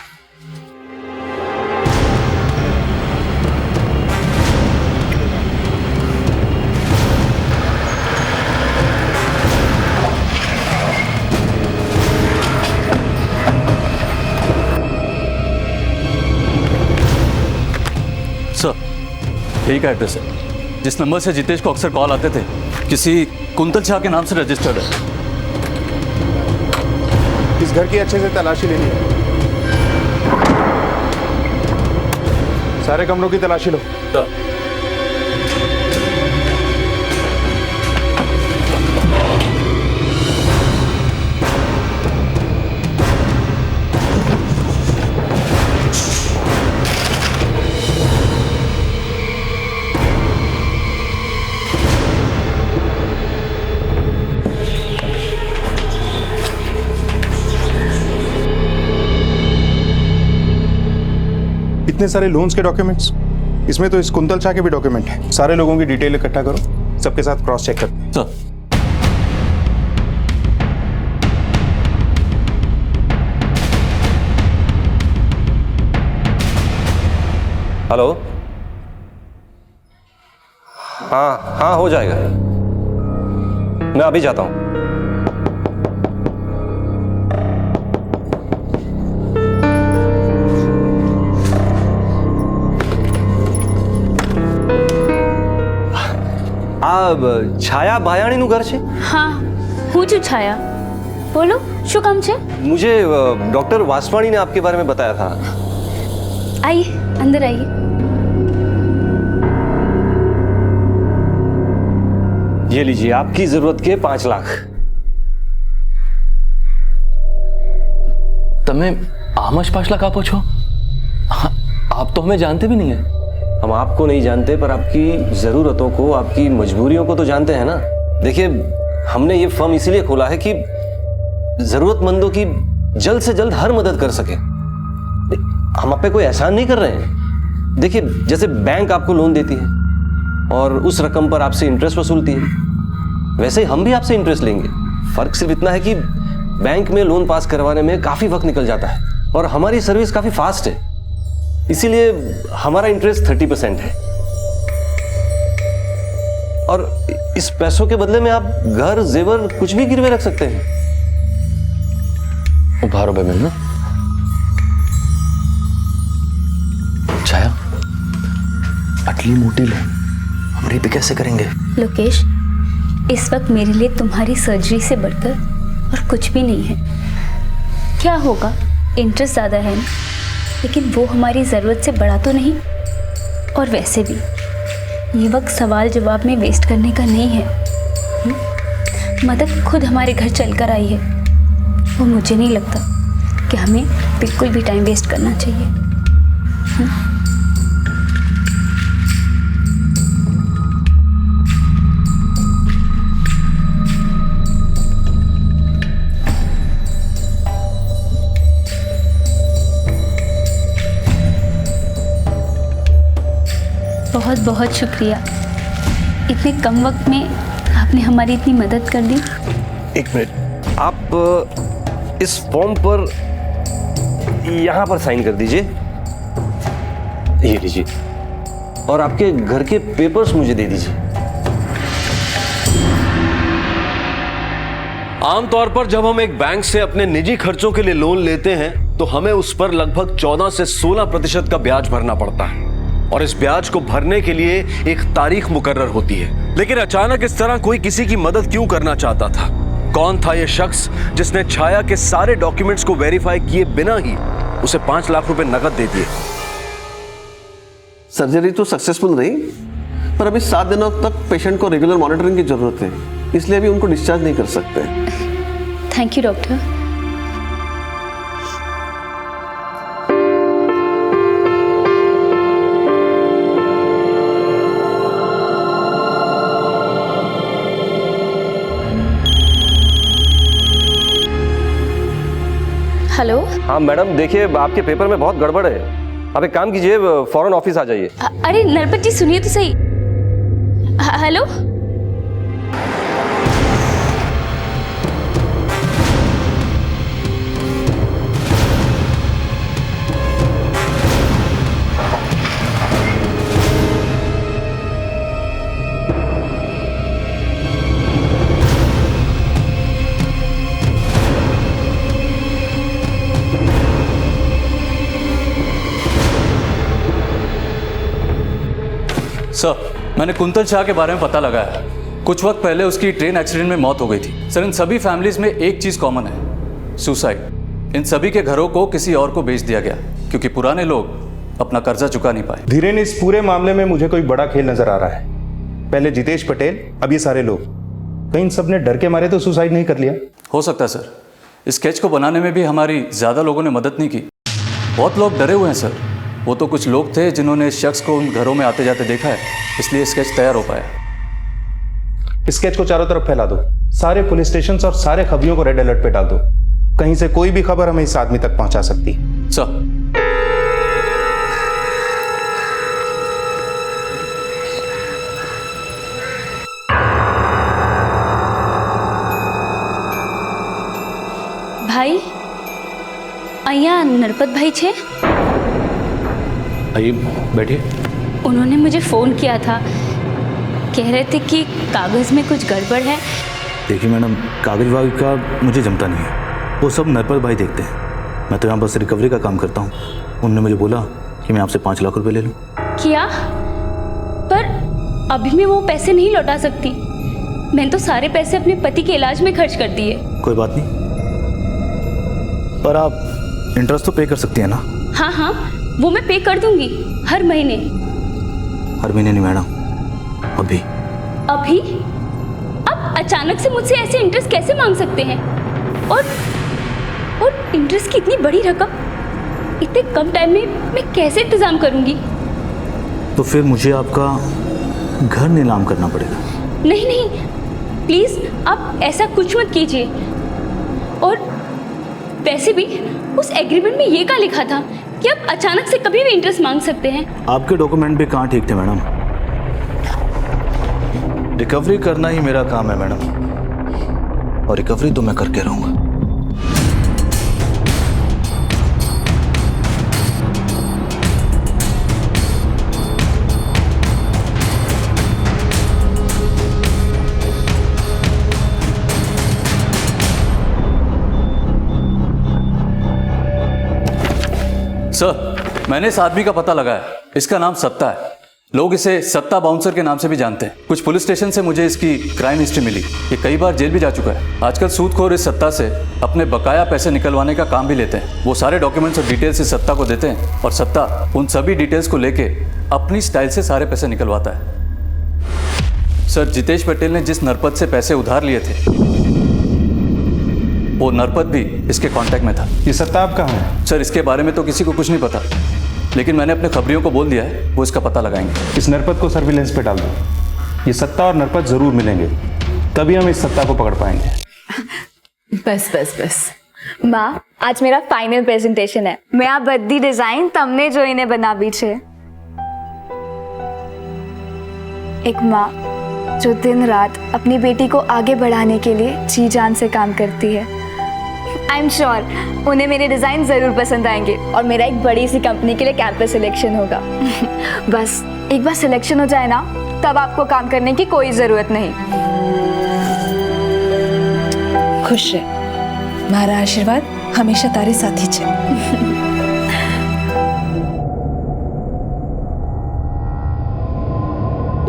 सर, यही का एड्रेस है जिस नंबर से जितेश को अक्सर कॉल आते थे। किसी कुंतल शाह के नाम से रजिस्टर्ड है। इस घर की अच्छे से तलाशी लेनी है। सारे कमरों की तलाशी लो। इतने सारे लोन्स के डॉक्यूमेंट्स, इसमें तो इस कुंतल शाह के भी डॉक्यूमेंट है। सारे लोगों की डिटेल इकट्ठा करो, सबके साथ क्रॉस चेक करते हैं। हेलो, हाँ हाँ हो जाएगा, मैं अभी जाता हूं। छाया भायाणीનું ઘર છે? હા, હું છું છાયા. બોલો, શું કામ છે? मुझे डॉक्टर वासवाणी ने आपके बारे में बताया था। आइए, अंदर आइए. ये लीजिए, आपकी जरूरत के 5 लाख। તમે આમ જ 5 લાખ આપો છો? आप तो हमें जानते भी नहीं है। हम आपको नहीं जानते, पर आपकी ज़रूरतों को, आपकी मजबूरियों को तो जानते हैं ना। देखिए, हमने ये फर्म इसीलिए खोला है कि ज़रूरतमंदों की जल्द से जल्द हर मदद कर सके। हम आप पे कोई एहसान नहीं कर रहे हैं। देखिए, जैसे बैंक आपको लोन देती है और उस रकम पर आपसे इंटरेस्ट वसूलती है, वैसे ही हम भी आपसे इंटरेस्ट लेंगे। फ़र्क सिर्फ इतना है कि बैंक में लोन पास करवाने में काफ़ी वक्त निकल जाता है और हमारी सर्विस काफ़ी फास्ट है, इसीलिए हमारा इंटरेस्ट 30% है। और इस पैसों के बदले में आप घर, जेवर कुछ भी गिरवे रख सकते हैं। उभारो बे ना छाया, अटली मोटी लोन हम पे कैसे करेंगे? लोकेश, इस वक्त मेरे लिए तुम्हारी सर्जरी से बढ़कर और कुछ भी नहीं है। क्या होगा, इंटरेस्ट ज़्यादा है ना, लेकिन वो हमारी ज़रूरत से बड़ा तो नहीं। और वैसे भी ये वक्त सवाल जवाब में वेस्ट करने का नहीं है। मदद खुद हमारे घर चलकर आई है, वो मुझे नहीं लगता कि हमें बिल्कुल भी टाइम वेस्ट करना चाहिए। बहुत बहुत शुक्रिया, इतने कम वक्त में आपने हमारी इतनी मदद कर दी। एक मिनट, आप इस फॉर्म पर यहां पर साइन कर दीजिए। ये लीजिए, और आपके घर के पेपर्स मुझे दे दीजिए। आमतौर पर जब हम एक बैंक से अपने निजी खर्चों के लिए लोन लेते हैं तो हमें उस पर लगभग 14 से 16% का ब्याज भरना पड़ता है, और इस ब्याज को भरने के लिए एक तारीख मुकर्रर होती है। लेकिन अचानक इस तरह कोई किसी की मदद क्यों करना चाहता था? कौन था यह शख्स जिसने छाया के सारे डॉक्यूमेंट्स को वेरीफाई किए बिना ही उसे 5 लाख रुपए नकद दे दिए? सर्जरी तो सक्सेसफुल रही, पर अभी 7 दिनों तक पेशेंट को रेगुलर मॉनिटरिंग की जरूरत है, इसलिए अभी उनको डिस्चार्ज नहीं कर सकते। Thank you doctor. हेलो। हाँ मैडम, देखिए आपके पेपर में बहुत गड़बड़ है। आप एक काम कीजिए, फौरन ऑफिस आ जाइए। अरे नरपत जी, सुनिए तो सही। हेलो। सर, मैंने कुंतल शाह के बारे में पता लगाया है। कुछ वक्त पहले उसकी ट्रेन एक्सीडेंट में मौत हो गई थी। सर, इन सभी फैमिलीज में एक चीज कॉमन है, सुसाइड। इन सभी के घरों को किसी और को बेच दिया गया क्योंकि पुराने लोग अपना कर्जा चुका नहीं पाए। धीरेन, इस पूरे मामले में मुझे कोई बड़ा खेल नजर आ रहा है। पहले जितेश पटेल, अब ये सारे लोग, कहीं इन सब ने डर के मारे तो सुसाइड नहीं कर लिया? हो सकता है सर। इस स्केच को बनाने में भी हमारी ज़्यादा लोगों ने मदद नहीं की। बहुत लोग डरे हुए हैं सर। वो तो कुछ लोग थे जिन्होंने इस शख्स को उन घरों में आते जाते देखा है, इसलिए स्केच तैयार हो पाया। स्केच को चारों तरफ फैला दो, सारे पुलिस स्टेशन और सारे खबरियों को रेड अलर्ट पे डाल दो। कहीं से कोई भी खबर हमें इस आदमी तक पहुंचा सकती। सर, भाई અહીંયા नरपत भाई छे? आइए बैठिए। उन्होंने मुझे फ़ोन किया था, कह रहे थे कि कागज़ में कुछ गड़बड़ है। देखिए मैडम, कागज वागज का मुझे जमता नहीं है, वो सब नरपत भाई देखते हैं। मैं तो यहाँ बस रिकवरी का काम करता हूँ। उन्होंने मुझे बोला कि मैं आपसे 5 लाख रुपए ले लूँ। क्या? पर अभी मैं वो पैसे नहीं लौटा सकती। मैंने तो सारे पैसे अपने पति के इलाज में खर्च कर दिए। कोई बात नहीं, पर आप इंटरेस्ट तो पे कर सकती हैं ना? हाँ हाँ, वो मैं पे कर दूंगी हर महीने। हर महीने नहीं मैडम, अभी। अभी? अब अचानक से मुझसे ऐसे इंटरेस्ट कैसे मांग सकते हैं? और इंटरेस्ट की इतनी बड़ी रकम इतने कम टाइम में मैं कैसे इंतजाम करूंगी? तो फिर मुझे आपका घर नीलाम करना पड़ेगा। नहीं नहीं, प्लीज आप ऐसा कुछ मत कीजिए। और वैसे भी उस एग्रीमेंट में ये क्या लिखा था कि आप अचानक से कभी भी इंटरेस्ट मांग सकते हैं? आपके डॉक्यूमेंट भी कहाँ ठीक थे मैडम? रिकवरी करना ही मेरा काम है मैडम, और रिकवरी तो मैं करके रहूंगा। सर, मैंने इस आदमी का पता लगाया। इसका नाम सत्ता है। लोग इसे सत्ता बाउंसर के नाम से भी जानते हैं। कुछ पुलिस स्टेशन से मुझे इसकी क्राइम हिस्ट्री मिली। ये कई बार जेल भी जा चुका है। आजकल सूदखोर इस सत्ता से अपने बकाया पैसे निकलवाने का काम भी लेते हैं। वो सारे डॉक्यूमेंट्स और डिटेल्स इस सत्ता को देते हैं और सत्ता उन सभी डिटेल्स को लेके अपनी स्टाइल से सारे पैसे निकलवाता है। सर, जितेश पटेल ने जिस नरपत से पैसे उधार लिए थे, वो नरपत भी इसके कांटेक्ट में था। ये सत्ता आप कहाँ है? सर, इसके बारे में तो किसी को कुछ नहीं पता, लेकिन मैंने अपने खबरियों को बोल दिया है, वो इसका पता लगाएंगे। इस नरपत को सर्विलेंस पे डाल दो। ये सत्ता और नरपत जरूर मिलेंगे, तभी हम इस सत्ता को पकड़ पाएंगे। बस बस बस। માં, આજ મેરા ફાઇનલ પ્રેઝન્ટેશન હે. મેં આ બધી ડિઝાઇન તમને જોઈને બનાવી છે. एक माँ जो दिन रात अपनी बेटी को आगे बढ़ाने के लिए जी जान से काम करती है। आई एम श्योर उन्हें मेरे डिज़ाइन ज़रूर पसंद आएंगे और मेरा एक बड़ी सी कंपनी के लिए कैंपस सिलेक्शन होगा। बस एक बार सिलेक्शन हो जाए ना, तब आपको काम करने की कोई ज़रूरत नहीं। खुश रह, मारा आशीर्वाद हमेशा तारे साथ ही छे।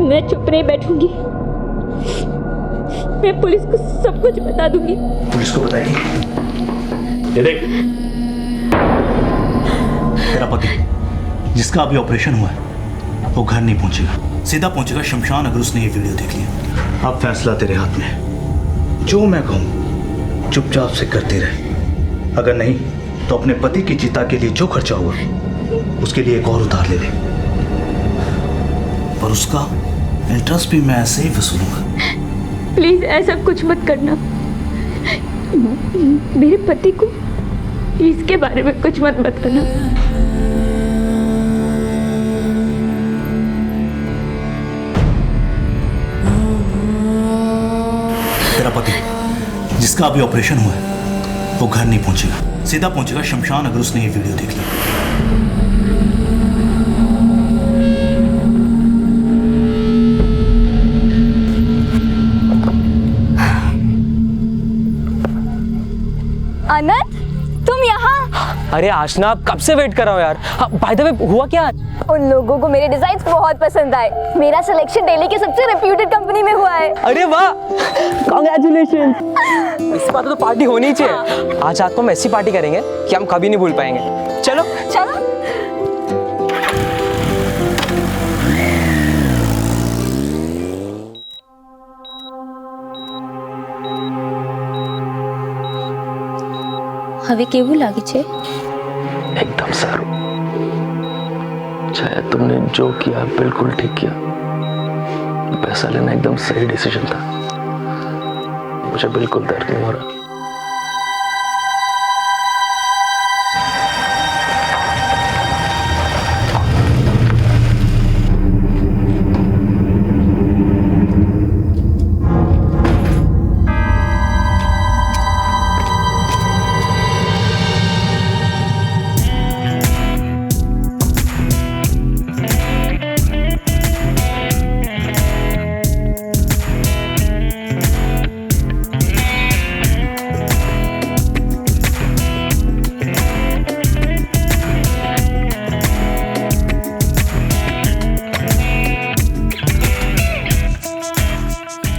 मैं चुप नहीं बैठूंगी, मैं पुलिस को सब कुछ बता दूंगी। पुलिस को बताएगी? ये देख, तेरा पति जिसका अभी ऑपरेशन हुआ है वो घर नहीं पहुंचेगा, सीधा पहुंचेगा शमशान अगर उसने ये वीडियो देख लिया। अब फैसला तेरे हाथ में है। जो मैं कहूँ चुपचाप से करते रहे, अगर नहीं तो अपने पति की चिता के लिए जो खर्चा हुआ उसके लिए एक और उधार ले ले, और उसका इंटरेस्ट भी मैं ऐसे ही वसूलूंगा। प्लीज ऐसा कुछ मत करना, मेरे पति को इसके बारे में कुछ मत बताना। तेरा पति जिसका अभी ऑपरेशन हुआ है वो घर नहीं पहुंचेगा, सीधा पहुंचेगा शमशान अगर उसने ये वीडियो देख लिया। अनंत, तुम यहाँ? अरे आशना, आप कब से वेट कर रहा हो यार। बाय द वे, हुआ क्या? उन लोगों को मेरे डिजाइन बहुत पसंद आए। मेरा सिलेक्शन दिल्ली की सबसे रेप्यूटेड कंपनी में हुआ है। अरे वाह, कांग्रेचुलेशन। इस बात तो पार्टी होनी ही चाहिए। आज रात को हम ऐसी पार्टी करेंगे कि हम कभी नहीं भूल पाएंगे। चलो चलो। હવે કેવું લાગે છે? एकदम सारू। शायद तुमने जो किया बिल्कुल ठीक किया। पैसा लेना एकदम सही डिसीजन था। मुझे बिल्कुल दर्द नहीं हो रहा।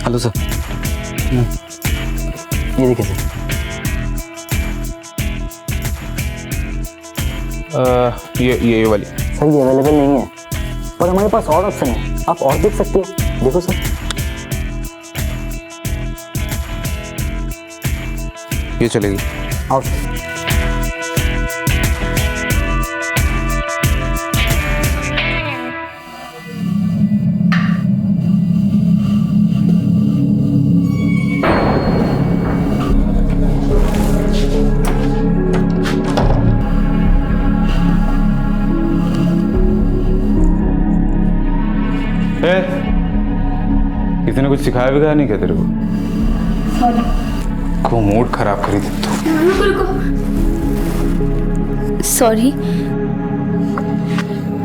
Hello sir. ये देखिए सर। ये वाली सर ये अवेलेबल नहीं है, पर हमारे पास और ऑप्शन है, आप और देख सकते हैं। देखो सर। ये चलेगी। आओ सर। किसी ने कुछ सिखाया भी नहीं क्या तेरे को? को मूड खराब करी थी तू। सॉरी।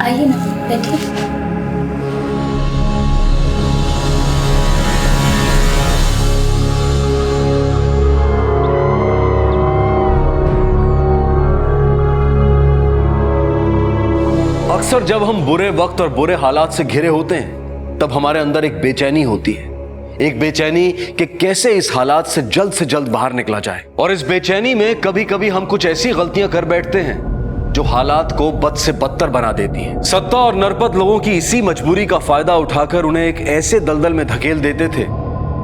आइए ना, बैठिए। अक्सर जब हम बुरे वक्त और बुरे हालात से घिरे होते हैं, तब हमारे अंदर एक बेचैनी होती है। एक बेचैनी कि कैसे इस हालात से जल्द बाहर निकला जाए। और इस बेचैनी में कभी कभी हम कुछ ऐसी गलतियां कर बैठते हैं जो हालात को बद से बदतर बना देती हैं। सत्ता और नरपत लोगों की इसी मजबूरी का फायदा उठाकर उन्हें एक ऐसे दलदल में धकेल देते थे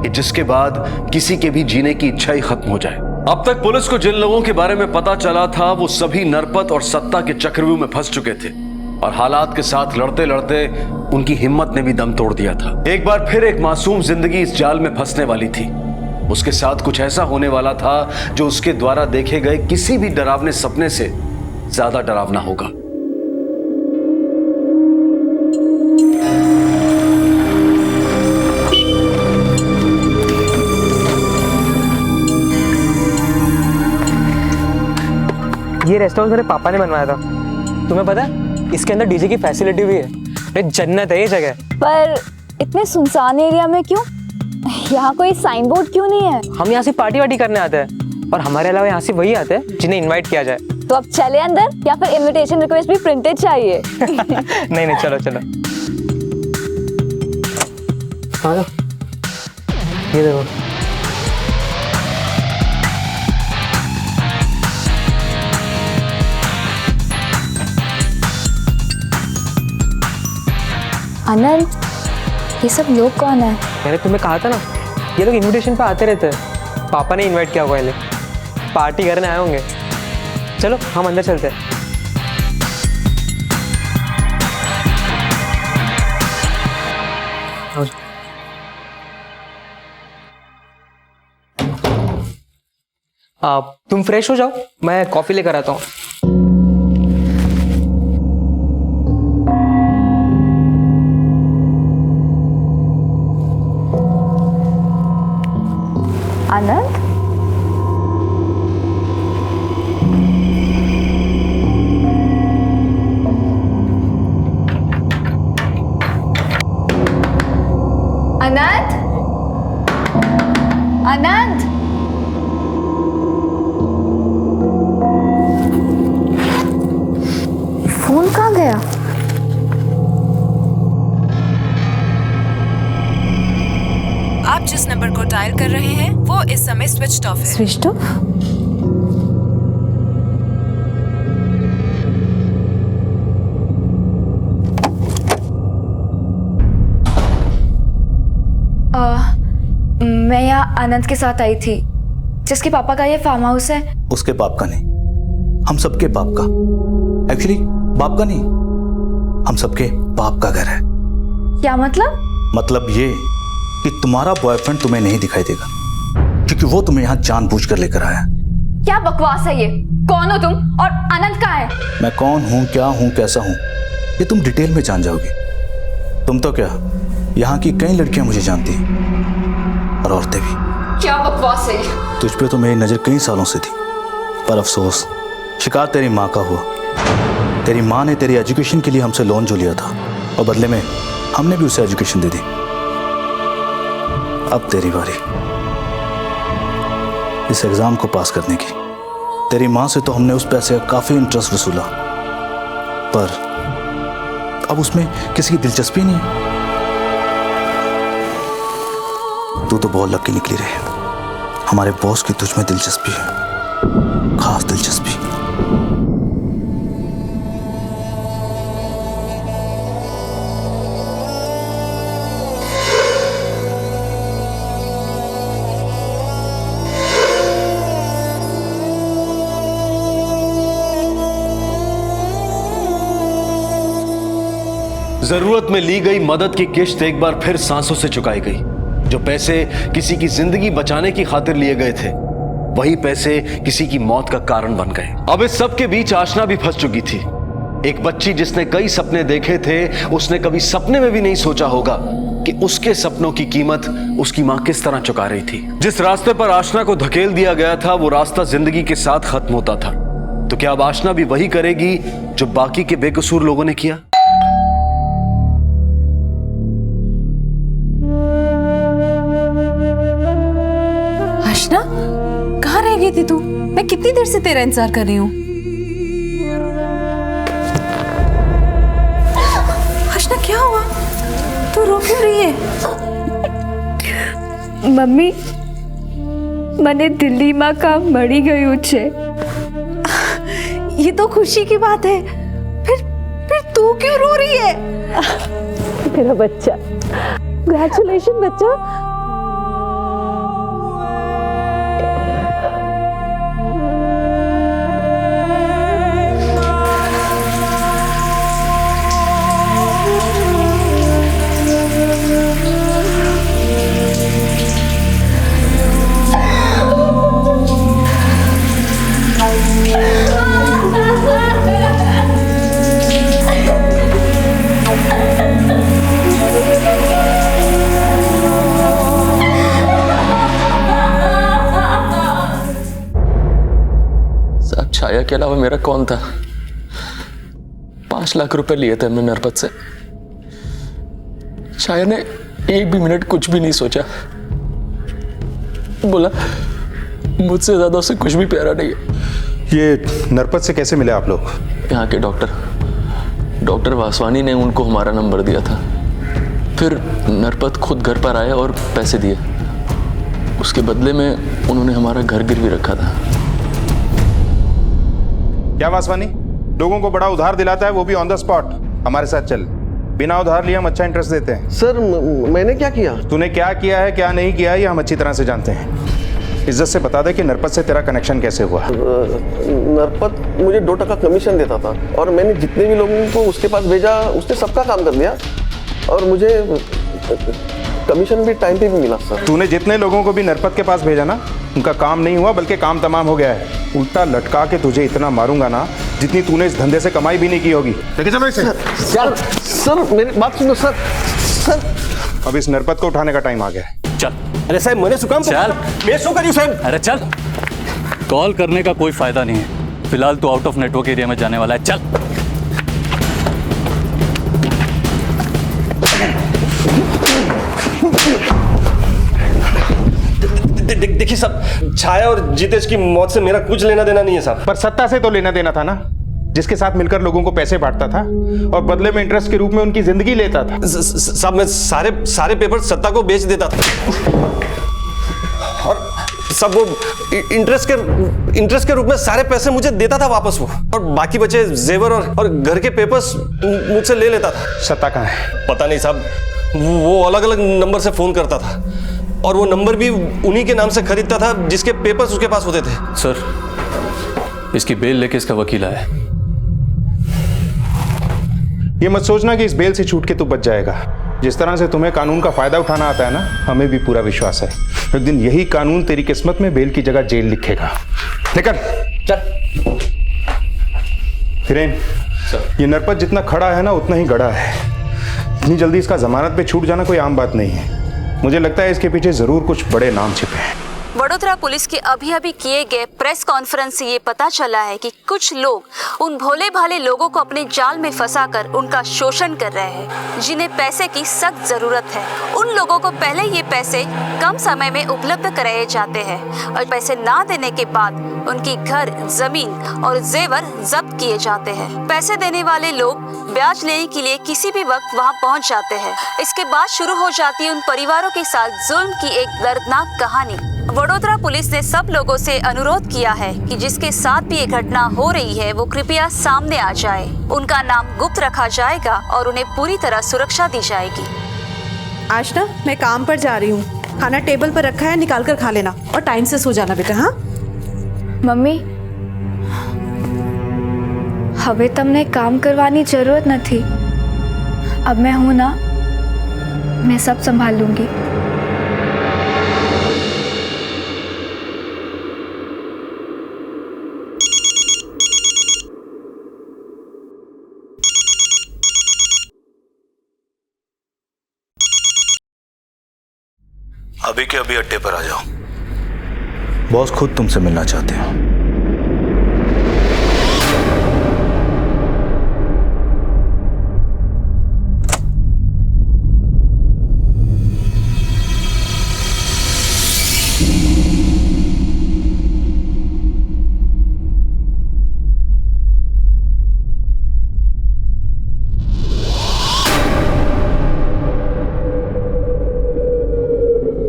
कि जिसके बाद किसी के भी जीने की इच्छा ही खत्म हो जाए। अब तक पुलिस को जिन लोगों के बारे में पता चला था, वो सभी नरपत और सत्ता के चक्रव्यूह में फंस चुके थे और हालात के साथ लड़ते लड़ते उनकी हिम्मत ने भी दम तोड़ दिया था। एक बार फिर एक मासूम जिंदगी इस जाल में फंसने वाली थी। उसके साथ कुछ ऐसा होने वाला था जो उसके द्वारा देखे गए किसी भी डरावने सपने से ज्यादा डरावना होगा। ये रेस्टोरेंट मेरे पापा ने बनवाया था। तुम्हें पता है इसके अंदर डीजे की फैसिलिटी भी है। जन्नत है ये जगह। पर इतने सुनसान एरिया में क्यों? यहाँ कोई साइन बोर्ड क्यों नहीं है? हम यहाँ से पार्टी वार्टी करने आते हैं और हमारे अलावा यहाँ से वही आते हैं जिन्हें इनवाइट किया जाए। तो अब चले अंदर या फिर इनविटेशन रिक्वेस्ट भी प्रिंटेड चाहिए? नहीं चलो चलो। ये देखो। आनंद, ये सब लोग कौन है? मैंने तुम्हें कहा था ना, ये लोग इनविटेशन पे आते रहते हैं। पापा ने इनवाइट किया होगा, पार्टी करने आए होंगे। चलो हम अंदर चलते हैं। तुम फ्रेश हो जाओ, मैं कॉफी लेकर आता हूँ। आनंद, आनंद, आनंद। जिस नंबर को डायल कर रहे हैं वो इस समय स्विच ऑफ है। Switch off? मैं यहाँ आनंद के साथ आई थी, जिसके पापा का ये फार्म हाउस है। उसके बाप का नहीं, हम सबके बाप का। एक्चुअली बाप का नहीं, हम सबके बाप का घर है। क्या मतलब? मतलब ये कि तुम्हारा बॉयफ्रेंड तुम्हें नहीं दिखाई देगा, क्योंकि वो तुम्हें यहाँ जानबूझकर लेकर आया। क्या बकवास है ये? कौन हो तुम और आनंद कहाँ है? मैं कौन हूँ, क्या हूँ, कैसा हूँ, ये तुम डिटेल में जान जाओगे। तुम तो क्या, यहाँ की कई लड़कियां मुझे जानती हैं, और औरतें भी। क्या बकवास है ये? तुझ पे तो मेरी नजर कई सालों से थी, पर अफसोस शिकार तेरी माँ का हुआ। तेरी माँ ने तेरी एजुकेशन के लिए हमसे लोन जो लिया था, और बदले में हमने भी उसे एजुकेशन दे दी। अब तेरी बारी इस एग्जाम को पास करने की। तेरी माँ से तो हमने उस पैसे का काफी इंटरेस्ट वसूला, पर अब उसमें किसी की दिलचस्पी नहीं है। तू तो बहुत लकी निकली रे। हमारे बॉस की तुझ में दिलचस्पी है, खास दिलचस्पी। जरूरत में ली गई मदद की किश्त एक बार फिर सांसों से चुकाई गई। जो पैसे किसी की जिंदगी बचाने की खातिर लिए गए थे, वही पैसे किसी की मौत का कारण बन गए। अब इस सब के बीच आशना भी फंस चुकी थी। एक बच्ची जिसने कई सपने देखे थे, उसने कभी सपने में भी नहीं सोचा होगा कि उसके सपनों की कीमत उसकी मां किस तरह चुका रही थी। जिस रास्ते पर आशना को धकेल दिया गया था, वो रास्ता जिंदगी के साथ खत्म होता था। तो क्या अब आशना भी वही करेगी जो बाकी के बेकसूर लोगों ने किया? आशना, कहाँ रह गई थी तू? मैं कितनी देर से तेरा इंतजार कर रही हूँ। आशना, क्या हुआ? तू रो क्यों रही है? मम्मी, મને દિલ્હીમાં કામ મળી ગયું છે। ये तो खुशी की बात है। फिर तू क्यों रो रही है? मेरा बच्चा, कंग्रेचुलेशन बच्चा। छाया के अलावा मेरा कौन था? 5 लाख रुपए लिए थे हमने नरपत से। छाया ने एक भी मिनट कुछ भी नहीं सोचा, बोला मुझसे ज्यादा उसे कुछ भी प्यारा नहीं है। ये नरपत से कैसे मिले आप लोग? यहाँ के डॉक्टर वासवानी ने उनको हमारा नंबर दिया था। फिर नरपत खुद घर पर आया और पैसे दिए। उसके बदले में उन्होंने हमारा घर गिरवी रखा था। क्या वासवानी लोगों को बड़ा उधार दिलाता है, वो भी ऑन द स्पॉट? हमारे साथ चल, बिना उधार लिए हम अच्छा इंटरेस्ट देते हैं। सर मैंने क्या किया? तूने क्या किया है, क्या नहीं किया है, ये हम अच्छी तरह से जानते हैं। इज्जत से बता दे कि नरपत से तेरा कनेक्शन कैसे हुआ? नरपत मुझे 2% कमीशन देता था, और मैंने जितने भी लोगों को उसके पास भेजा, उसने सबका काम कर दिया, और मुझे कमीशन भी टाइम पे भी मिला। सर तूने जितने लोगों को भी नरपत के पास भेजा ना, उनका काम नहीं हुआ, बल्कि काम तमाम हो गया है। उल्टा लटका के तुझे इतना मारूंगा ना, जितनी तूने इस धंधे से कमाई भी नहीं की होगी। सर मेरी बात सुनो सर। अब इस नरपत को उठाने का टाइम आ गया है। चल। अरे साहब, मैंने सुकाम चल। मैं शो करी साहब। अरे चल, कॉल करने का कोई फायदा नहीं है। फिलहाल तो आउट ऑफ नेटवर्क एरिया में जाने वाला है। चल। देखिए साहब, छाया और जितेश की मौत से मेरा कुछ लेना देना नहीं है साहब। पर सत्ता से तो लेना देना था ना। जिसके साथ मिलकर लोगों को पैसे बांटता था और बदले में इंटरेस्ट के रूप में उनकी जिंदगी लेता था। साहब मैं सारे पेपर सत्ता को बेच देता था और सब वो इंटरेस्ट के रूप में सारे पैसे मुझे देता था वापस वो, और बाकी बचे जेवर और घर के पेपर्स मुझसे ले लेता था। सत्ता कहाँ है? पता नहीं साहब, वो अलग अलग नंबर से फोन करता था और वो नंबर भी उन्हीं के नाम से खरीदता था जिसके पेपर्स उसके पास होते थे। सर, इसकी बेल लेके इसका वकील आया है। ये मत सोचना कि इस बेल से छूट के तू बच जाएगा। जिस तरह से तुम्हें कानून का फायदा उठाना आता है ना, हमें भी पूरा विश्वास है एक दिन यही कानून तेरी किस्मत में बेल की जगह जेल लिखेगा। निकल चल। हिरेन, ये नरपत जितना खड़ा है ना उतना ही गड़ा है। इतनी जल्दी इसका जमानत पे छूट जाना कोई आम बात नहीं है। मुझे लगता है इसके पीछे जरूर कुछ बड़े नाम छिपे हैं। वडोदरा पुलिस के अभी किए गए प्रेस कॉन्फ्रेंस से ये पता चला है कि कुछ लोग उन भोले भाले लोगों को अपने जाल में फंसाकर उनका शोषण कर रहे हैं, जिन्हें पैसे की सख्त जरूरत है। उन लोगों को पहले ये पैसे कम समय में उपलब्ध कराए जाते हैं और पैसे ना देने के बाद उनकी घर, जमीन और जेवर जब्त किए जाते हैं। पैसे देने वाले लोग ब्याज लेने के लिए किसी भी वक्त वहां पहुंच जाते हैं। इसके बाद शुरू हो जाती है उन परिवारों के साथ जुल्म की एक दर्दनाक कहानी। वडोदरा पुलिस ने सब लोगों से अनुरोध किया है कि जिसके साथ भी ये घटना हो रही है वो कृपया सामने आ जाए। उनका नाम गुप्त रखा जाएगा और उन्हें पूरी तरह सुरक्षा दी जाएगी। आज ना मैं काम पर जा रही हूँ, खाना टेबल पर रखा है, निकाल कर खा लेना और टाइम से सो जाना बेटा। हाँ मम्मी, હવે તમને કામ કરવાની જરૂરત નથી। अब मैं हूँ ना, मैं सब संभाल लूँगी। अभी के अभी अड्डे पर आ जाओ, बॉस खुद तुमसे मिलना चाहते हो।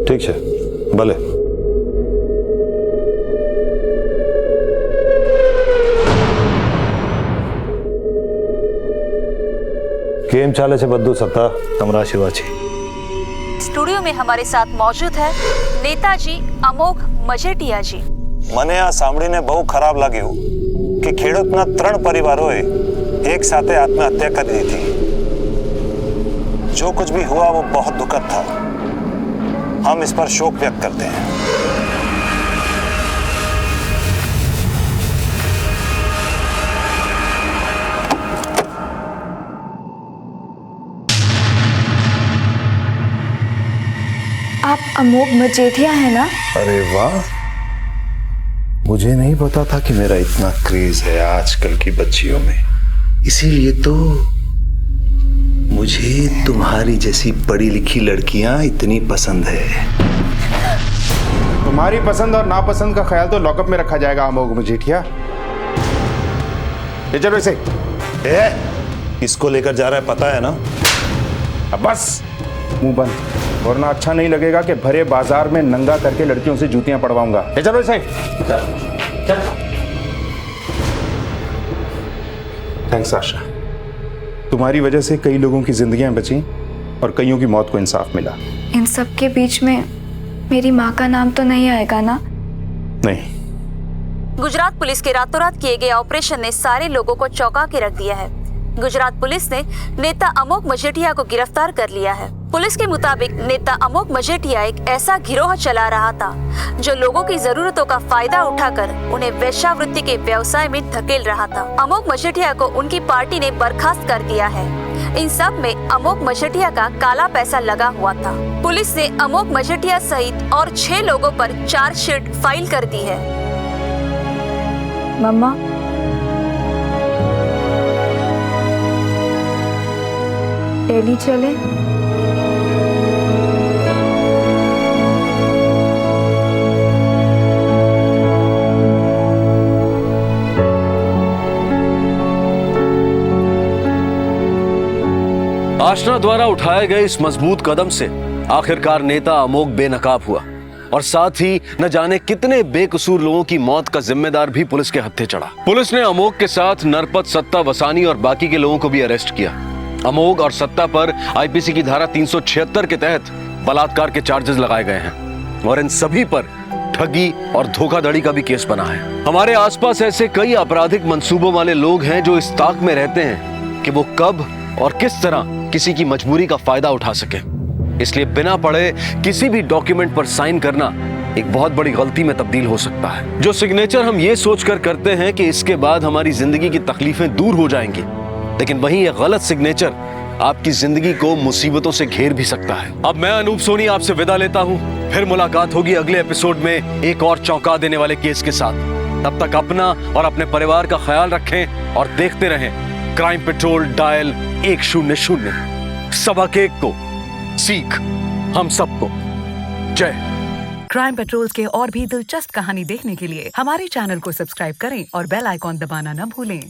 ठीक है, भले। કેમ ચાલે છે બધું સત્તા? તમારા શિવાજી स्टूडियो में हमारे साथ मौजूद है नेताजी अमोघ मजेटिया जी। મને આ સાંભળીને બહુ ખરાબ લાગ્યું કે ખેડૂતના 3 પરિવારોએ એક સાથે આત્મહત્યા કરી દીધી। जो कुछ भी हुआ वो बहुत दुखद था। हम इस पर शोक व्यक्त करते हैं। आप अमोघ मजेठिया है ना? अरे वाह, मुझे नहीं पता था कि मेरा इतना क्रेज है आजकल की बच्चियों में। इसीलिए तो मुझे तुम्हारी जैसी पढ़ी लिखी लड़कियां इतनी पसंद है। तुम्हारी पसंद और नापसंद का ख्याल तो लॉकअप में रखा जाएगा अमोघ मजेठिया। ले चलो इसे। इसको लेकर जा रहा है पता है ना? अब बस मुंह बंद, वरना अच्छा नहीं लगेगा कि भरे बाजार में नंगा करके लड़कियों से जूतियां पड़वाऊंगा। ले चलो इसे। थैंक्स आशा, तुम्हारी वजह से कई लोगों की जिंदगियां बची और कईयों की मौत को इंसाफ मिला। इन सब के बीच में मेरी माँ का नाम तो नहीं आएगा ना? नहीं। गुजरात पुलिस के रातों रात किए गए ऑपरेशन ने सारे लोगों को चौंका के रख दिया है। गुजरात पुलिस ने नेता अमोघ मजेठिया को गिरफ्तार कर लिया है। पुलिस के मुताबिक नेता अमोघ मजेठिया एक ऐसा गिरोह चला रहा था जो लोगों की जरूरतों का फायदा उठाकर उन्हें वेश्यावृत्ति के व्यवसाय में धकेल रहा था। अमोघ मजेठिया को उनकी पार्टी ने बर्खास्त कर दिया है। इन सब में अमोघ मजेठिया का काला पैसा लगा हुआ था। पुलिस ने अमोघ मजेठिया सहित और 6 लोगों पर चार्जशीट फाइल कर दी है। मम्मा, दिल्ली चले? कृष्णा द्वारा उठाए गए इस मजबूत कदम से आखिरकार नेता अमोघ बेनकाब हुआ और साथ ही न जाने कितने बेकसूर लोगों की मौत का जिम्मेदार भी पुलिस के हत्थे चढ़ा। पुलिस ने अमोघ के साथ नरपत, सत्ता, वसानी और बाकी के लोगों को भी अरेस्ट किया। अमोघ और सत्ता पर आईपीसी की धारा 376 के तहत बलात्कार के चार्जेस लगाए गए हैं और इन सभी पर ठगी और धोखाधड़ी का भी केस बना है। हमारे आसपास ऐसे कई आपराधिक मंसूबों वाले लोग हैं जो इस ताक में रहते हैं कि वो कब और किस तरह किसी की मजबूरी का फायदा उठा सके। इसलिए बिना पढ़े किसी भी डॉक्यूमेंट पर साइन करना एक बहुत बड़ी गलती में तब्दील हो सकता है। जो सिग्नेचर हम ये सोचकर करते हैं कि इसके बाद हमारी जिंदगी की तकलीफें दूर हो जाएंगी, लेकिन वहीं यह गलत सिग्नेचर आपकी जिंदगी को मुसीबतों से घेर भी सकता है। अब मैं अनूप सोनी आपसे विदा लेता हूं। फिर मुलाकात होगी अगले एपिसोड में एक और चौंका देने वाले केस के साथ। तब तक अपना और अपने परिवार का ख्याल रखें और देखते रहें क्राइम पेट्रोल डायल 100। सबक एक को सीख हम सबको। जय। क्राइम पेट्रोल के और भी दिलचस्प कहानी देखने के लिए हमारे चैनल को सब्सक्राइब करें और बेल आइकॉन दबाना न भूलें।